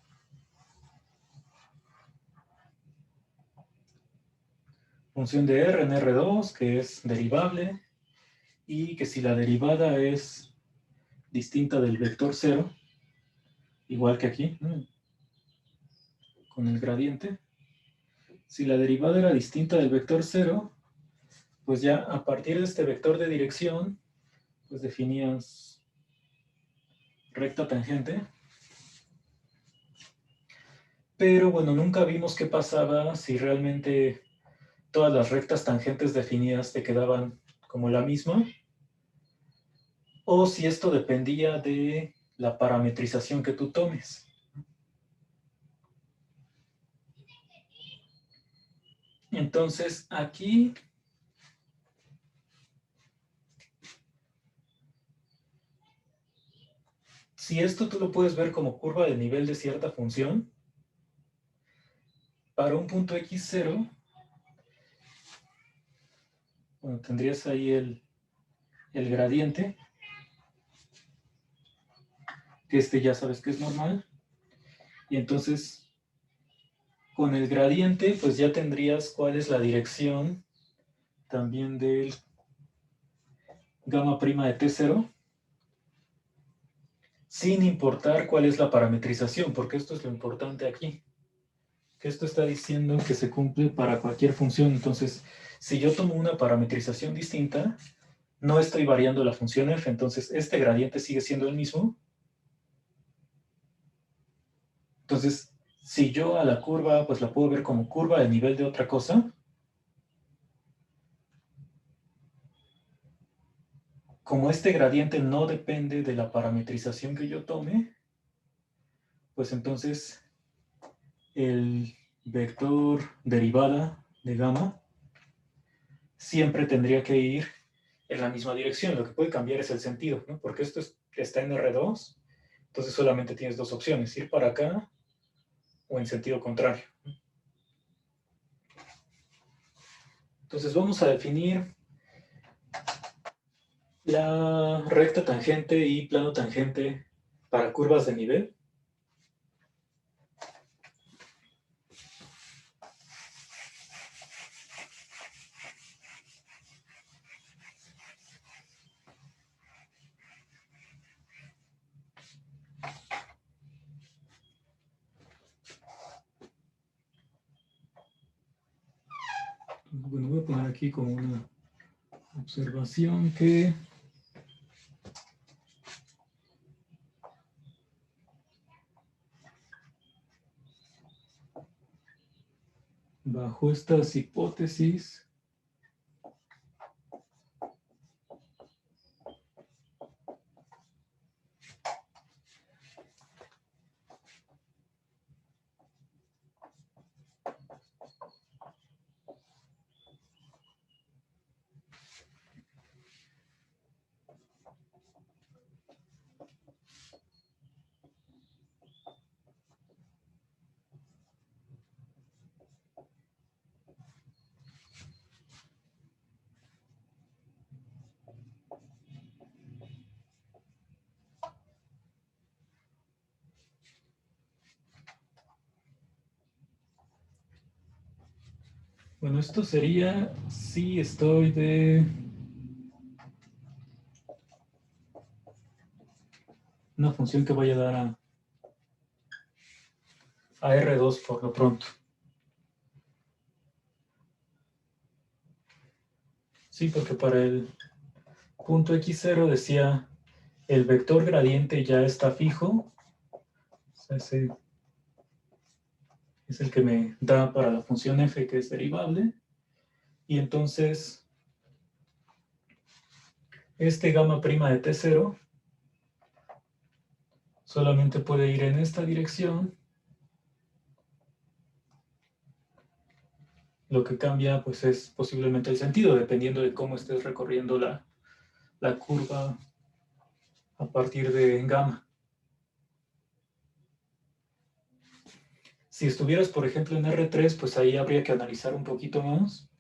función de R en R2, que es derivable, y que si la derivada es distinta del vector 0, igual que aquí, ¿no? Con el gradiente, si la derivada era distinta del vector 0, pues ya a partir de este vector de dirección, pues definías recta tangente. Pero bueno, nunca vimos qué pasaba si realmente todas las rectas tangentes definidas te quedaban como la misma, o si esto dependía de la parametrización que tú tomes. Entonces, aquí si esto tú lo puedes ver como curva de nivel de cierta función, para un punto x0, bueno, tendrías ahí el gradiente, que este ya sabes que es normal, y entonces con el gradiente pues ya tendrías cuál es la dirección también del gamma prima de T0, sin importar cuál es la parametrización, porque esto es lo importante aquí, que esto está diciendo que se cumple para cualquier función. Entonces, si yo tomo una parametrización distinta, no estoy variando la función f, entonces este gradiente sigue siendo el mismo. Entonces, si yo a la curva, pues la puedo ver como curva del nivel de otra cosa, como este gradiente no depende de la parametrización que yo tome, pues entonces el vector derivada de gamma siempre tendría que ir en la misma dirección. Lo que puede cambiar es el sentido, ¿no? Porque esto está en R2, entonces solamente tienes dos opciones, ir para acá o en sentido contrario. Entonces vamos a definir la recta tangente y plano tangente para curvas de nivel. Bueno, voy a poner aquí como una observación que bajo estas hipótesis Bueno, esto sería si estoy de una función que voy a dar a R2 por lo pronto. Sí, porque para el punto x0 decía el vector gradiente ya está fijo. O sea, ese es el que me da para la función f que es derivable. Y entonces este gamma prima de t0 solamente puede ir en esta dirección. Lo que cambia pues es posiblemente el sentido, dependiendo de cómo estés recorriendo la curva a partir de gamma. Si estuvieras, por ejemplo, en R3, pues ahí habría que analizar un poquito más,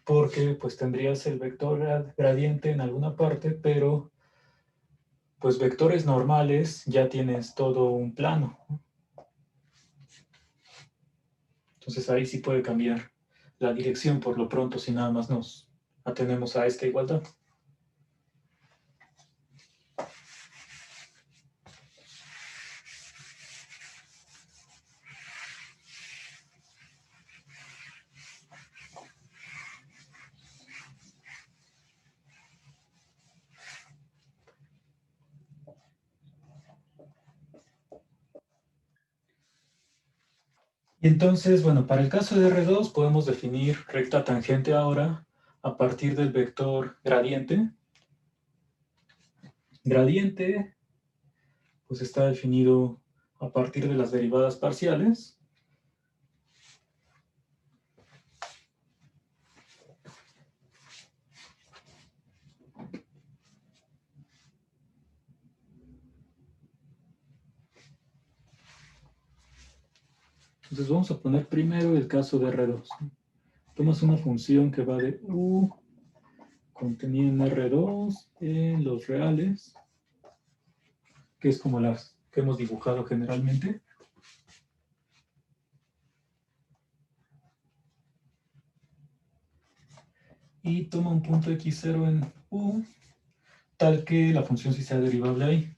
porque pues tendrías el vector gradiente en alguna parte, pero pues vectores normales ya tienes todo un plano. Entonces ahí sí puede cambiar la dirección por lo pronto si nada más nos atenemos a esta igualdad. Y entonces, bueno, para el caso de R2 podemos definir recta tangente ahora a partir del vector gradiente. Gradiente, pues está definido a partir de las derivadas parciales. Entonces vamos a poner primero el caso de R2. Tomas una función que va de U contenida en R2 en los reales, que es como las que hemos dibujado generalmente. Y toma un punto x0 en U, tal que la función sí sea derivable ahí.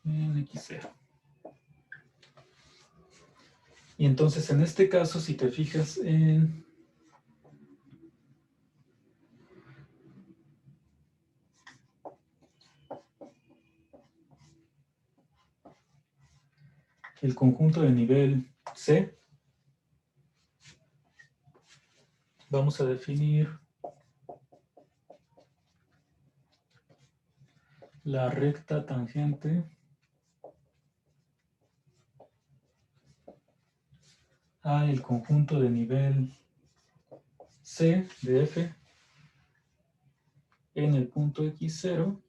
En x0. Y entonces en este caso, si te fijas en el conjunto de nivel C, vamos a definir la recta tangente a el conjunto de nivel C de F en el punto x0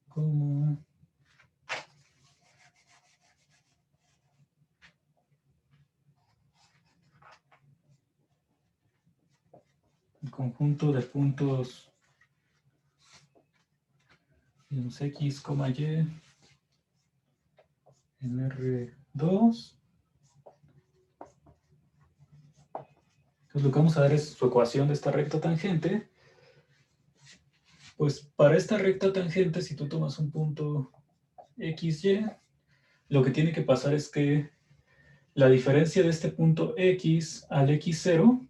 como el conjunto de puntos x, y en R2. Entonces lo que vamos a ver es su ecuación de esta recta tangente. Pues para esta recta tangente, si tú tomas un punto XY, lo que tiene que pasar es que la diferencia de este punto X al X0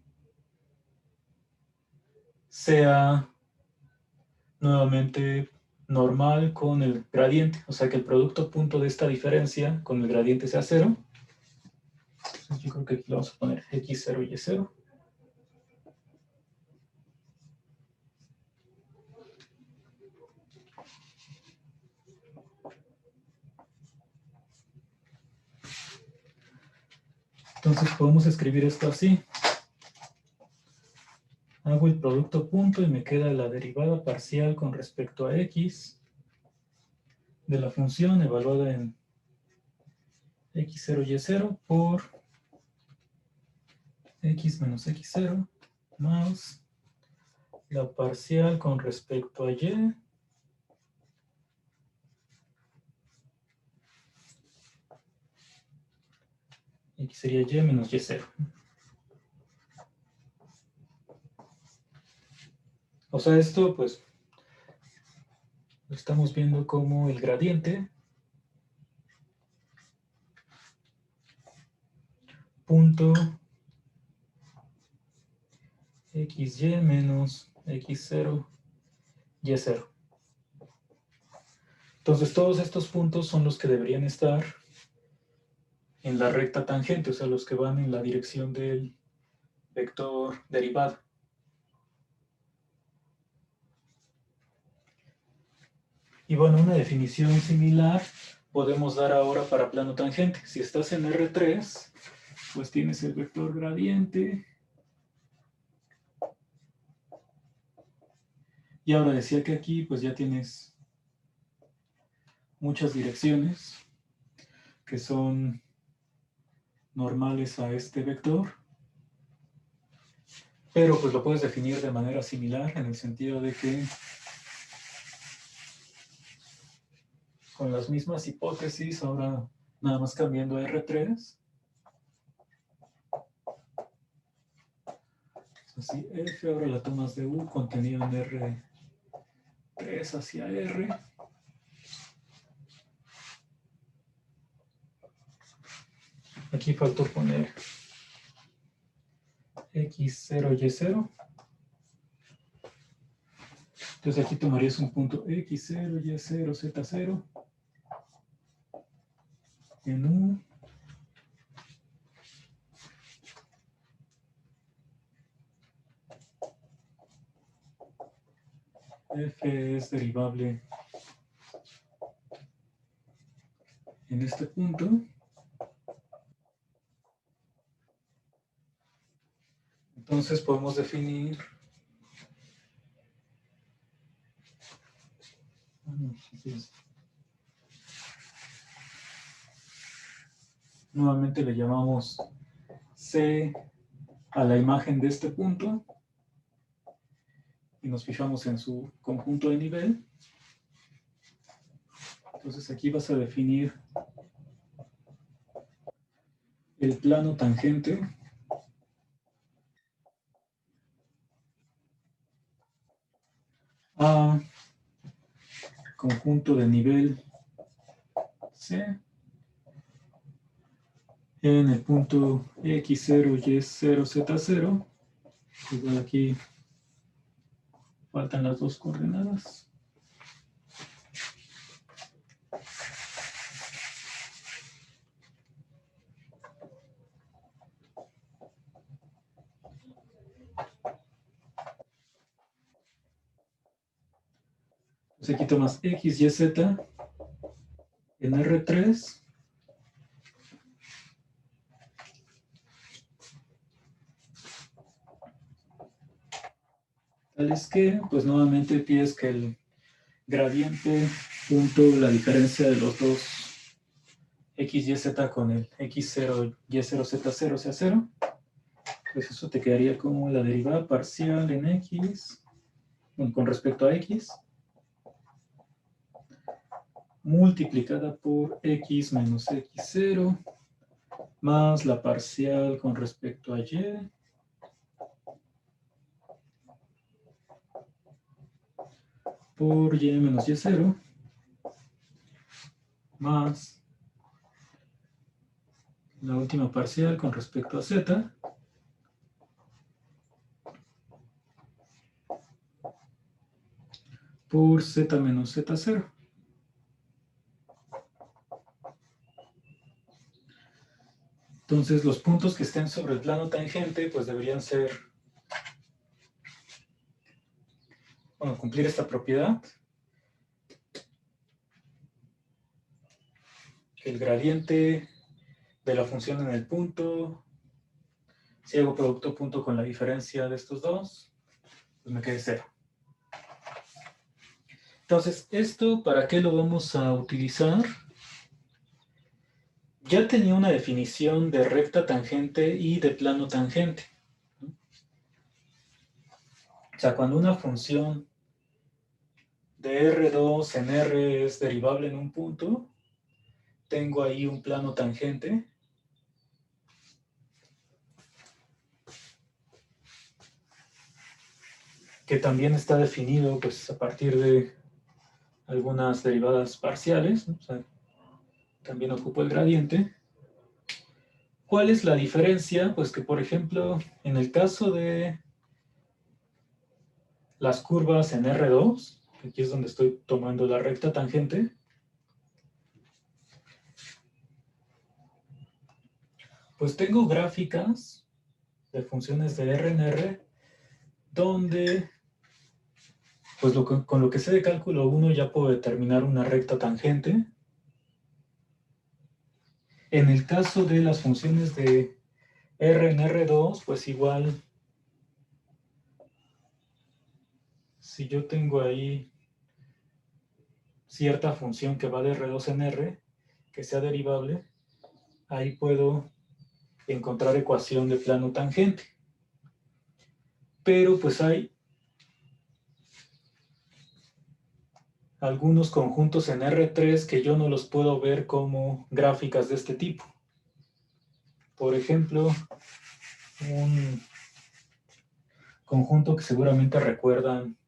sea nuevamente normal con el gradiente, o sea que el producto punto de esta diferencia con el gradiente sea 0. Entonces yo creo que aquí le vamos a poner X0 y Y0. Entonces podemos escribir esto así. Hago el producto punto y me queda la derivada parcial con respecto a X de la función evaluada en X0 y Y0 por x menos x0 más la parcial con respecto a y x sería y menos y0. O sea, esto pues lo estamos viendo como el gradiente punto xy menos x0 y0. Entonces todos estos puntos son los que deberían estar en la recta tangente, o sea, los que van en la dirección del vector derivado. Y bueno, una definición similar podemos dar ahora para plano tangente. Si estás en R3, pues tienes el vector gradiente. Y ahora decía que aquí pues ya tienes muchas direcciones que son normales a este vector. Pero pues lo puedes definir de manera similar en el sentido de que con las mismas hipótesis, ahora nada más cambiando a R3. Así, F ahora la tomas de U contenido en R3 hacia R. Aquí faltó poner X0, Y0. Entonces aquí tomarías un punto X0, Y0, Z0 en U. F es derivable en este punto. Entonces podemos definir nuevamente le llamamos C a la imagen de este punto y nos fijamos en su conjunto de nivel. Entonces aquí vas a definir el plano tangente a conjunto de nivel C en el punto X0, Y0, Z0. Igual aquí faltan las dos coordenadas. Entonces aquí tomas X, Y, Z en R3. Tal es que, pues nuevamente pides que el gradiente punto la diferencia de los dos X, Y, Z con el X0, Y0, Z0 sea 0. Pues eso te quedaría como la derivada parcial en X, bueno, con respecto a X, multiplicada por X menos X0, más la parcial con respecto a Y, por Y menos Y0, más la última parcial con respecto a Z, por Z menos Z0. Entonces los puntos que estén sobre el plano tangente pues deberían ser, bueno, cumplir esta propiedad. El gradiente de la función en el punto, si hago producto punto con la diferencia de estos dos, pues me quede 0. Entonces, ¿esto para qué lo vamos a utilizar? ya tenía una definición de recta tangente y de plano tangente. O sea, cuando una función de R2 en R es derivable en un punto, tengo ahí un plano tangente. Que también está definido pues, a partir de algunas derivadas parciales, ¿no? O sea, también ocupo el gradiente. ¿Cuál es la diferencia? Pues que, por ejemplo, en el caso de las curvas en R2, aquí es donde estoy tomando la recta tangente, pues tengo gráficas de funciones de R en R, donde, pues con lo que sé de cálculo 1 ya puedo determinar una recta tangente. En el caso de las funciones de R en R2, pues igual, si yo tengo ahí cierta función que va de R2 en R, que sea derivable, ahí puedo encontrar ecuación de plano tangente. Pero pues hay algunos conjuntos en R3 que yo no los puedo ver como gráficas de este tipo. Por ejemplo, un conjunto que seguramente recuerdan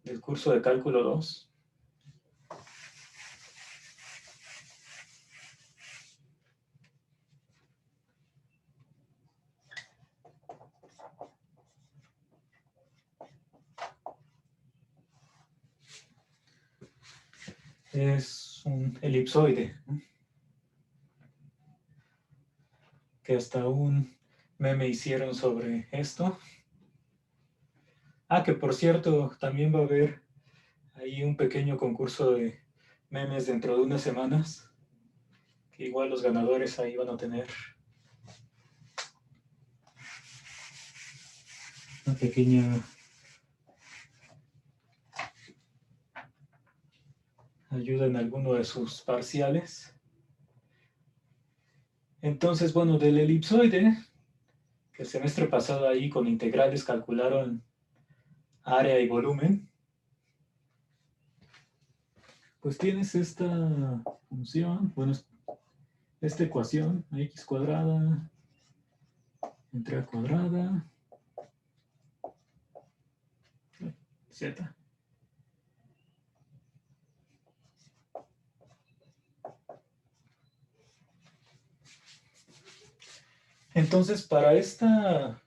del curso de cálculo 2. Es un elipsoide, ¿no? Que hasta un meme hicieron sobre esto. Ah, que por cierto, también va a haber ahí un pequeño concurso de memes dentro de unas semanas, que igual los ganadores ahí van a tener una pequeña ayuda en alguno de sus parciales. Entonces, bueno, del elipsoide, que el semestre pasado ahí con integrales calcularon área y volumen, pues tienes esta función, bueno, esta ecuación, x cuadrada entre a cuadrada, z. Entonces, para esta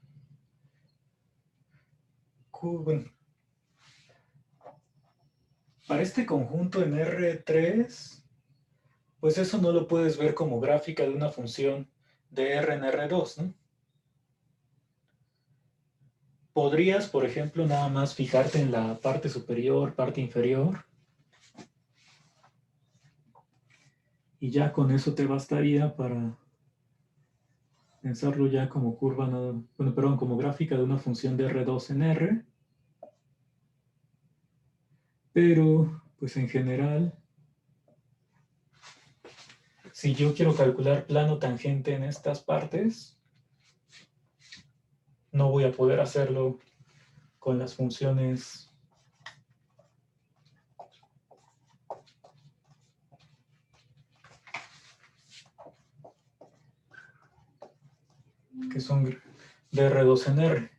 para este conjunto en R3, pues eso no lo puedes ver como gráfica de una función de R en R2, ¿no? Podrías, por ejemplo, nada más fijarte en la parte superior, parte inferior, y ya con eso te bastaría para pensarlo ya como curva, bueno, perdón, como gráfica de una función de R2 en R. Pero, pues en general, si yo quiero calcular plano tangente en estas partes, no voy a poder hacerlo con las funciones que son de R2 en R.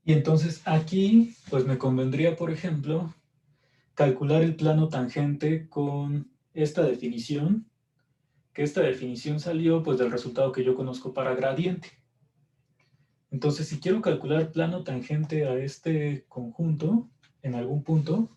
Y entonces aquí, pues me convendría, por ejemplo, calcular el plano tangente con esta definición, que esta definición salió pues del resultado que yo conozco para gradiente. Entonces, si quiero calcular plano tangente a este conjunto en algún punto,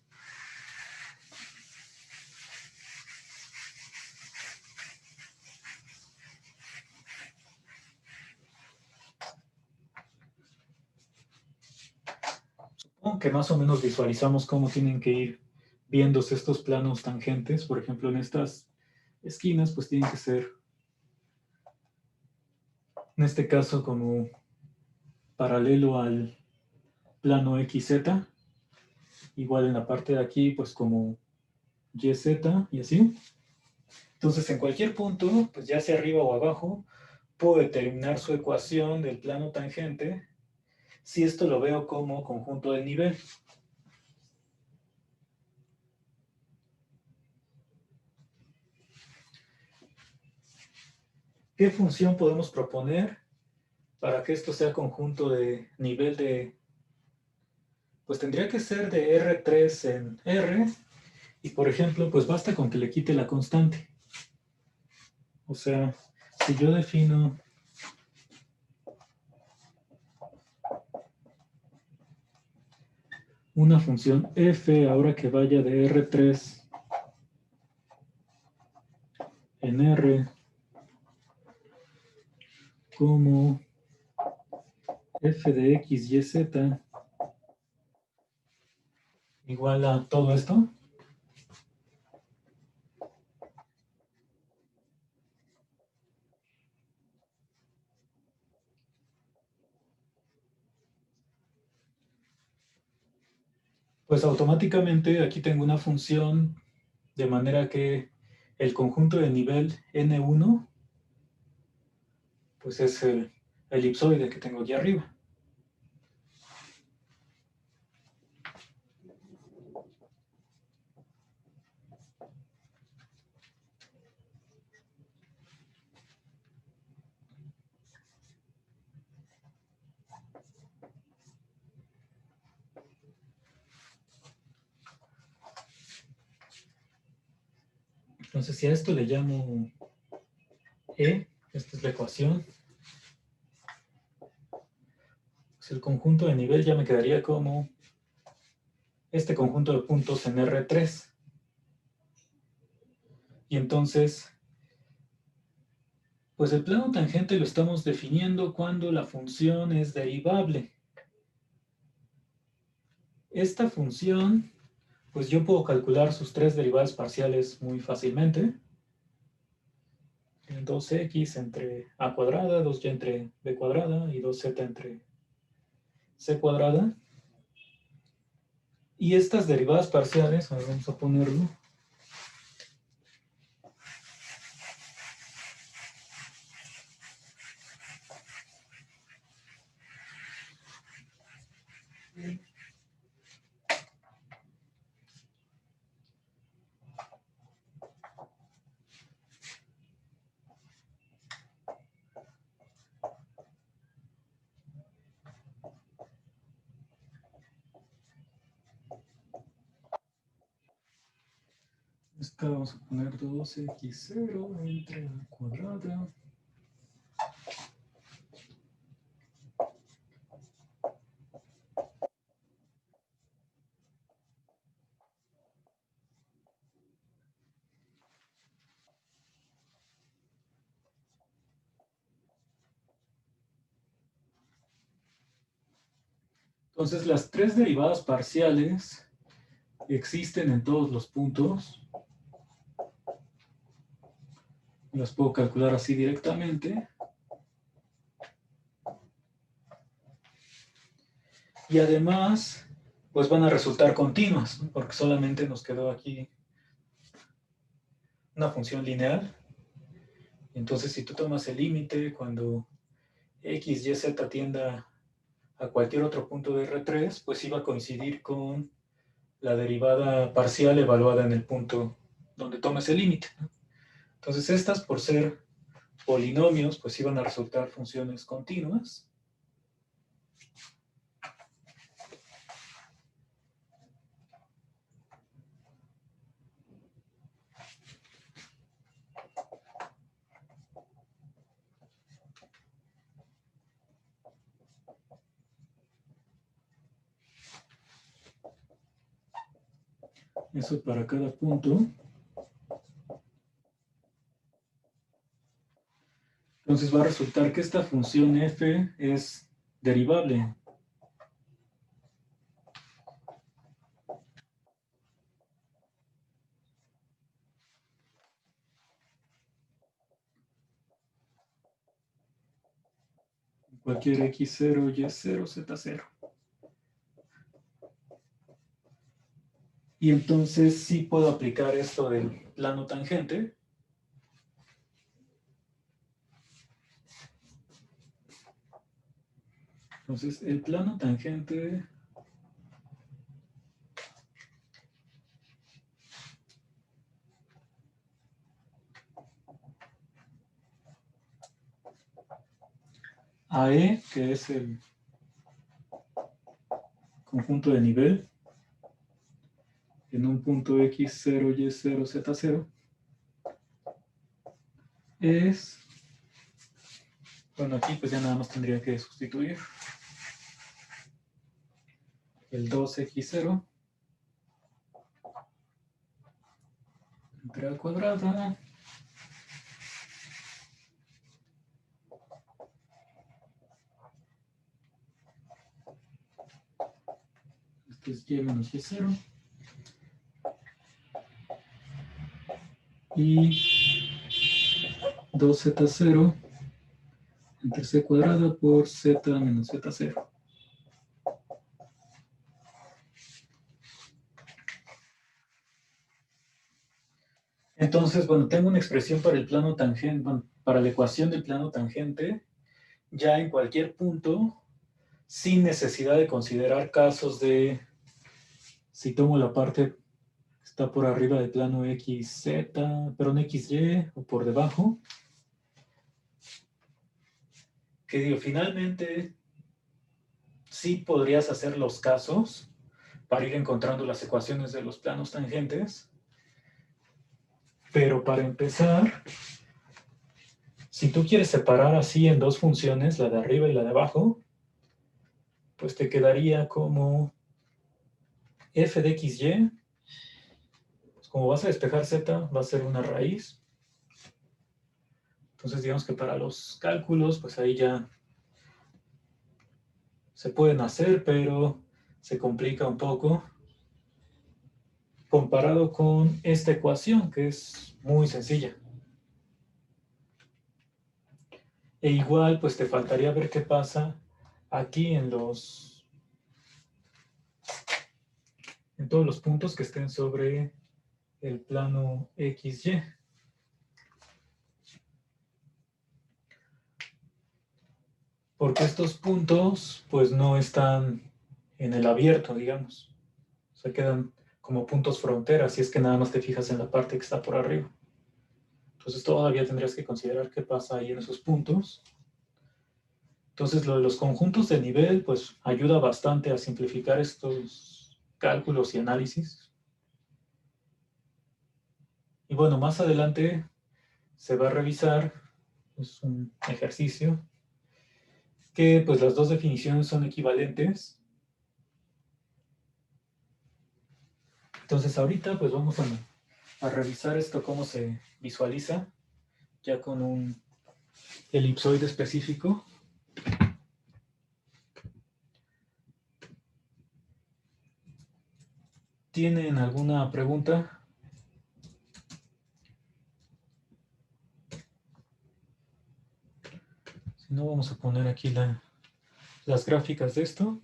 supongo que más o menos visualizamos cómo tienen que ir viéndose estos planos tangentes. Por ejemplo, en estas esquinas, pues tienen que ser En este caso como paralelo al plano XZ, igual en la parte de aquí pues como YZ y así. Entonces en cualquier punto, pues ya sea arriba o abajo, puedo determinar su ecuación del plano tangente si esto lo veo como conjunto del nivel. ¿Qué función podemos proponer para que esto sea conjunto de nivel de... Pues tendría que ser de R3 en R, y por ejemplo, pues basta con que le quite la constante. O sea, si yo defino una función f ahora que vaya de R3 en R como f de x y z igual a todo esto, pues automáticamente aquí tengo una función de manera que el conjunto de nivel n1 pues es el elipsoide que tengo aquí arriba. Entonces, si a esto le llamo E, esta es la ecuación, pues el conjunto de nivel ya me quedaría como este conjunto de puntos en R3. Y entonces, pues el plano tangente lo estamos definiendo cuando la función es derivable. Esta función, pues yo puedo calcular sus tres derivadas parciales muy fácilmente. 2x entre a cuadrada, 2y entre b cuadrada y 2z entre c cuadrada. Y estas derivadas parciales, ahora vamos a ponerlo, esta vamos a poner 2x0 entre a cuadrada. Entonces las tres derivadas parciales existen en todos los puntos. Las puedo calcular así directamente. Y además, pues van a resultar continuas, ¿no? Porque solamente nos quedó aquí una función lineal. Entonces, si tú tomas el límite cuando x, y, z tienda a cualquier otro punto de R3, pues iba a coincidir con la derivada parcial evaluada en el punto donde tomes el límite, ¿no? Entonces, estas por ser polinomios, pues iban a resultar funciones continuas. Eso para cada punto. Entonces va a resultar que esta función f es derivable. cualquier x0, y0, z0. Y entonces sí puedo aplicar esto del plano tangente. Entonces el plano tangente AE, que es el conjunto de nivel, en un punto x0, y0, z0, es, bueno, aquí pues ya nada más tendría que sustituir el 2x0 entre a cuadrada esto es y menos y0 y 2z0 entre c cuadrada por z menos z0. Entonces, bueno, tengo una expresión para el plano tangente, bueno, para la ecuación del plano tangente, ya en cualquier punto, sin necesidad de considerar casos de, si tomo la parte que está por arriba del plano XZ, perdón, XY, o por debajo, que digo, finalmente, sí podrías hacer los casos para ir encontrando las ecuaciones de los planos tangentes, pero para empezar, si tú quieres separar así en dos funciones, la de arriba y la de abajo, pues te quedaría como f de xy, pues como vas a despejar z, va a ser una raíz. Entonces digamos que para los cálculos, pues ahí ya se pueden hacer, pero se complica un poco comparado con esta ecuación, que es muy sencilla. E igual, pues te faltaría ver qué pasa aquí en todos los puntos que estén sobre el plano XY. Porque estos puntos, pues no están en el abierto, digamos. O sea, quedan como puntos fronteras, si es que nada más te fijas en la parte que está por arriba. Entonces todavía tendrías que considerar qué pasa ahí en esos puntos. Entonces lo de los conjuntos de nivel, pues ayuda bastante a simplificar estos cálculos y análisis. Y bueno, más adelante se va a revisar, es un ejercicio, que pues las dos definiciones son equivalentes. Entonces ahorita pues vamos a revisar esto, cómo se visualiza, ya con un elipsoide específico. ¿Tienen alguna pregunta? Si no, vamos a poner aquí las gráficas de esto.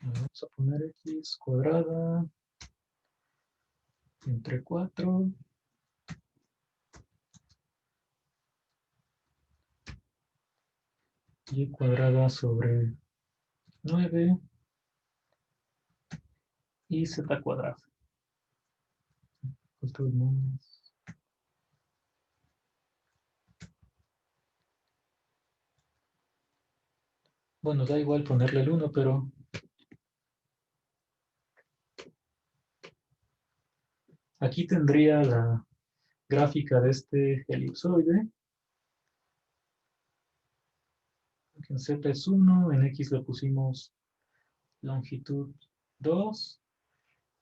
Vamos a poner x cuadrada entre 4 y cuadrada sobre 9 y z cuadrada. Bueno, da igual ponerle el 1, pero aquí tendría la gráfica de este elipsoide. En z es 1, en x le pusimos longitud 2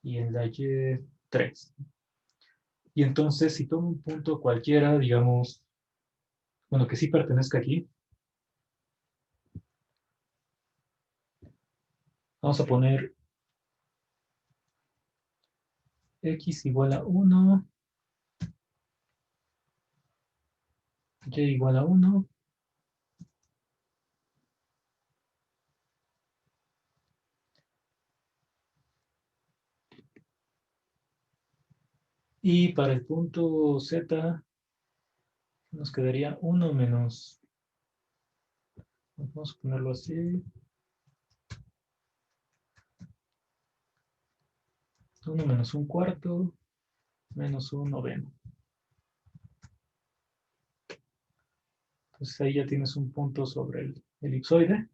y en la y 3. Y entonces, si tomo un punto cualquiera, digamos, bueno, que sí pertenezca aquí, Vamos a poner x igual a 1, y igual a 1. Y para el punto z nos quedaría 1 menos, vamos a ponerlo así, 1 menos un cuarto menos un noveno. Entonces ahí ya tienes un punto sobre el elipsoide.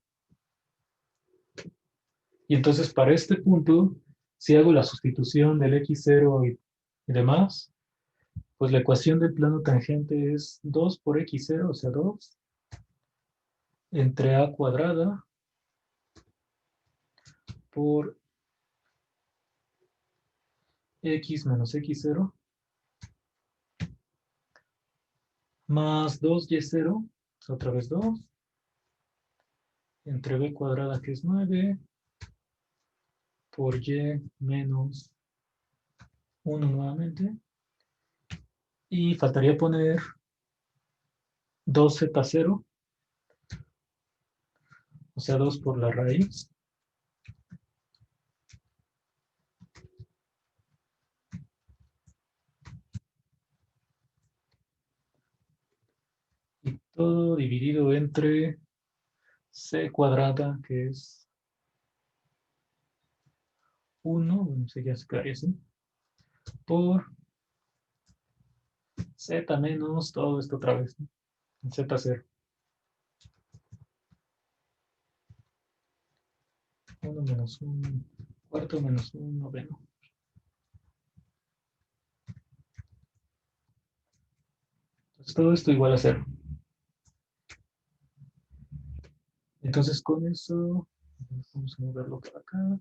Y entonces para este punto, si hago la sustitución del x0 y demás, pues la ecuación del plano tangente es 2 por x0, o sea 2, entre a cuadrada por x menos x0, más 2y0, otra vez 2, entre b cuadrada que es 9, por y menos 1 nuevamente. Y faltaría poner 2z0, o sea 2 por la raíz. Y todo dividido entre c cuadrada, que es 1, bueno, sí, ya se quedaría así, por z menos todo esto otra vez, ¿no? Z0. 1 menos 1 cuarto menos 1 noveno. Entonces todo esto igual a 0. Entonces con eso, vamos a moverlo para acá.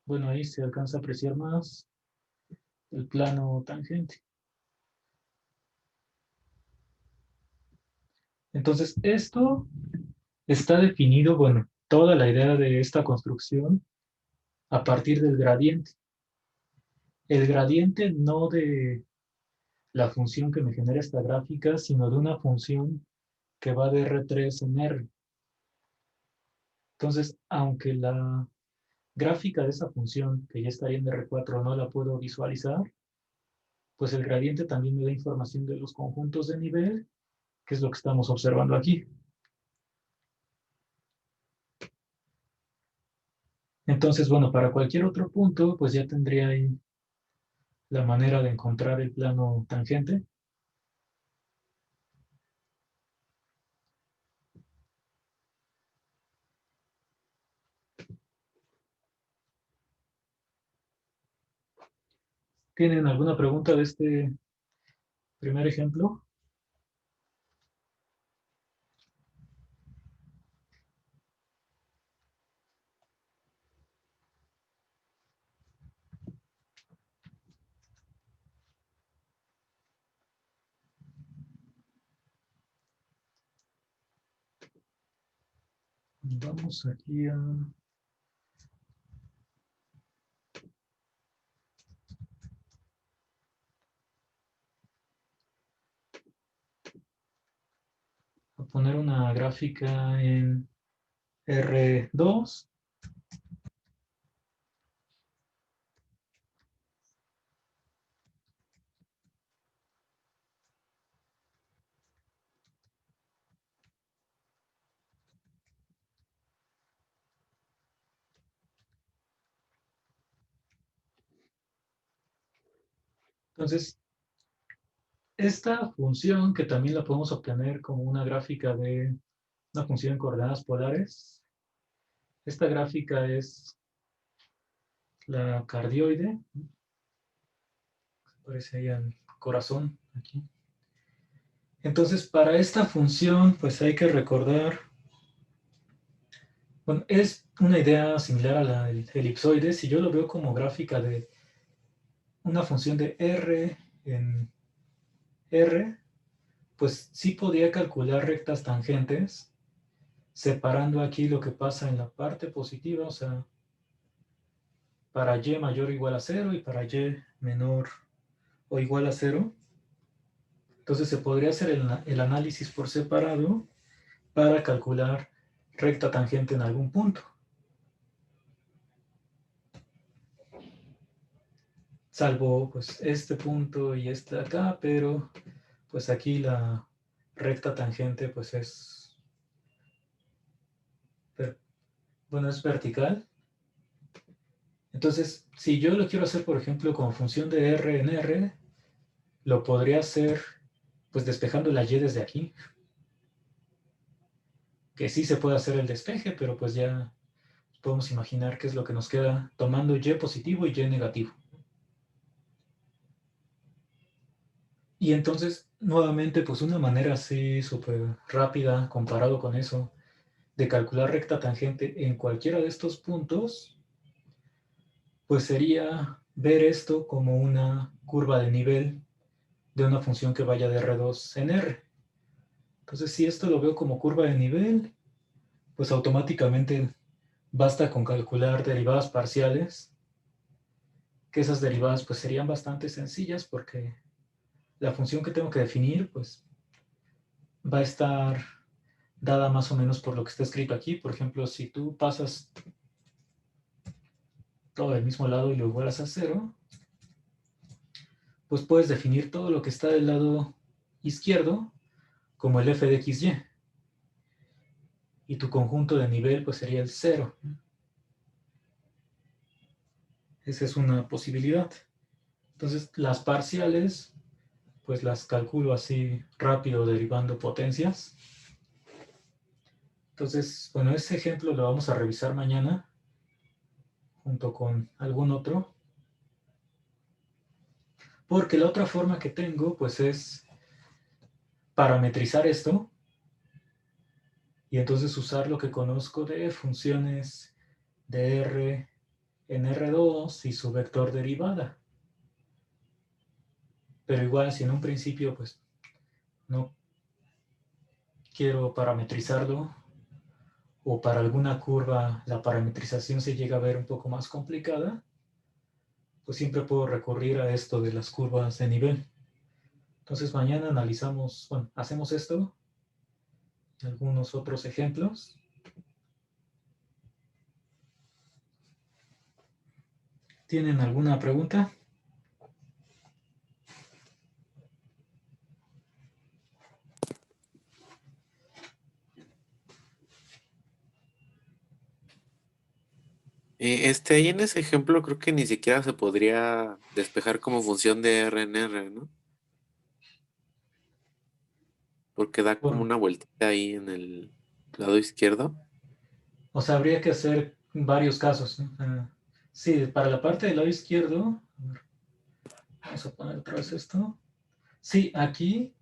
Bueno, ahí se alcanza a apreciar más el plano tangente. Entonces esto está definido, bueno, toda la idea de esta construcción a partir del gradiente. El gradiente no de la función que me genera esta gráfica, sino de una función que va de R3 en R. Entonces, aunque la gráfica de esa función, que ya estaría en R4, no la puedo visualizar, pues el gradiente también me da información de los conjuntos de nivel, que es lo que estamos observando aquí. Entonces, bueno, para cualquier otro punto, pues ya tendría ahí la manera de encontrar el plano tangente. ¿Tienen alguna pregunta de este primer ejemplo? Vamos aquí a poner una gráfica en R2. Entonces, esta función, que también la podemos obtener como una gráfica de una función en coordenadas polares, esta gráfica es la cardioide, aparece ahí el corazón aquí. Entonces, para esta función, pues hay que recordar, bueno, es una idea similar a la del elipsoide. Si yo lo veo como gráfica de una función de R en R, pues sí podía calcular rectas tangentes separando aquí lo que pasa en la parte positiva, o sea, para y mayor o igual a 0 y para y menor o igual a 0. Entonces se podría hacer el análisis por separado para calcular recta tangente en algún punto. Salvo pues este punto y este de acá, pero pues aquí la recta tangente pues es, bueno, es vertical. Entonces, si yo lo quiero hacer, por ejemplo, como función de R en R, lo podría hacer pues despejando la y desde aquí. Que sí se puede hacer el despeje, pero pues ya podemos imaginar qué es lo que nos queda tomando y positivo y y negativo. Y entonces, nuevamente, pues una manera así súper rápida, comparado con eso, de calcular recta tangente en cualquiera de estos puntos, pues sería ver esto como una curva de nivel de una función que vaya de R2 en R. Entonces, si esto lo veo como curva de nivel, pues automáticamente basta con calcular derivadas parciales, que esas derivadas pues serían bastante sencillas porque la función que tengo que definir pues va a estar dada más o menos por lo que está escrito aquí. Por ejemplo, si tú pasas todo del mismo lado y lo igualas a 0, pues puedes definir todo lo que está del lado izquierdo como el f de xy. Y tu conjunto de nivel pues sería el 0. Esa es una posibilidad. Entonces, las parciales, pues las calculo así rápido derivando potencias. Entonces, bueno, ese ejemplo lo vamos a revisar mañana junto con algún otro. Porque la otra forma que tengo, pues es parametrizar esto y entonces usar lo que conozco de funciones de R en R2 y su vector derivada. Pero igual, si en un principio, pues no quiero parametrizarlo, o para alguna curva la parametrización se llega a ver un poco más complicada, pues siempre puedo recurrir a esto de las curvas de nivel. Entonces mañana analizamos, bueno, hacemos esto, y algunos otros ejemplos. ¿Tienen alguna pregunta? Ahí en ese ejemplo creo que ni siquiera se podría despejar como función de R en R, ¿no? Porque da como Bueno, una vueltita ahí en el lado izquierdo. o sea, habría que hacer varios casos, ¿no? Sí, para la parte del lado izquierdo, a ver, vamos a poner otra vez esto. Sí, aquí,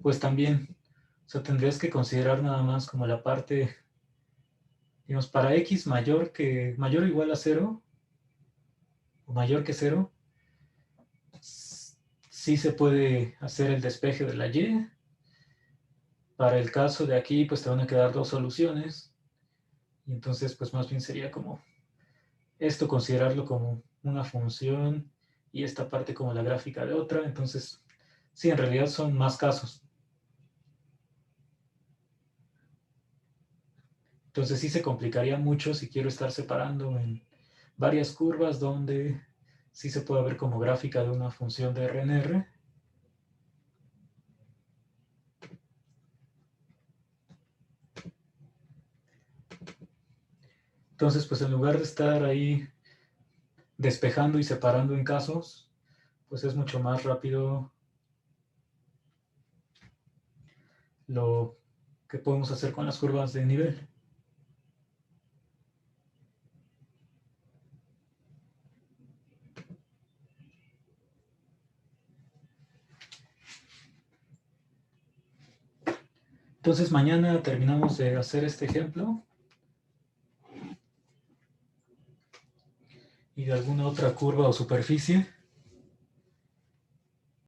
pues también, o sea, tendrías que considerar nada más como la parte, digamos, para x mayor o igual a 0, o mayor que 0, sí se puede hacer el despeje de la y. Para el caso de aquí, pues te van a quedar dos soluciones. Y entonces, pues más bien sería como esto, considerarlo como una función y esta parte como la gráfica de otra. Entonces, sí, en realidad son más casos. Entonces sí se complicaría mucho si quiero estar separando en varias curvas donde sí se puede ver como gráfica de una función de R en R. Entonces, pues en lugar de estar ahí despejando y separando en casos, pues es mucho más rápido lo que podemos hacer con las curvas de nivel. Entonces mañana terminamos de hacer este ejemplo y de alguna otra curva o superficie.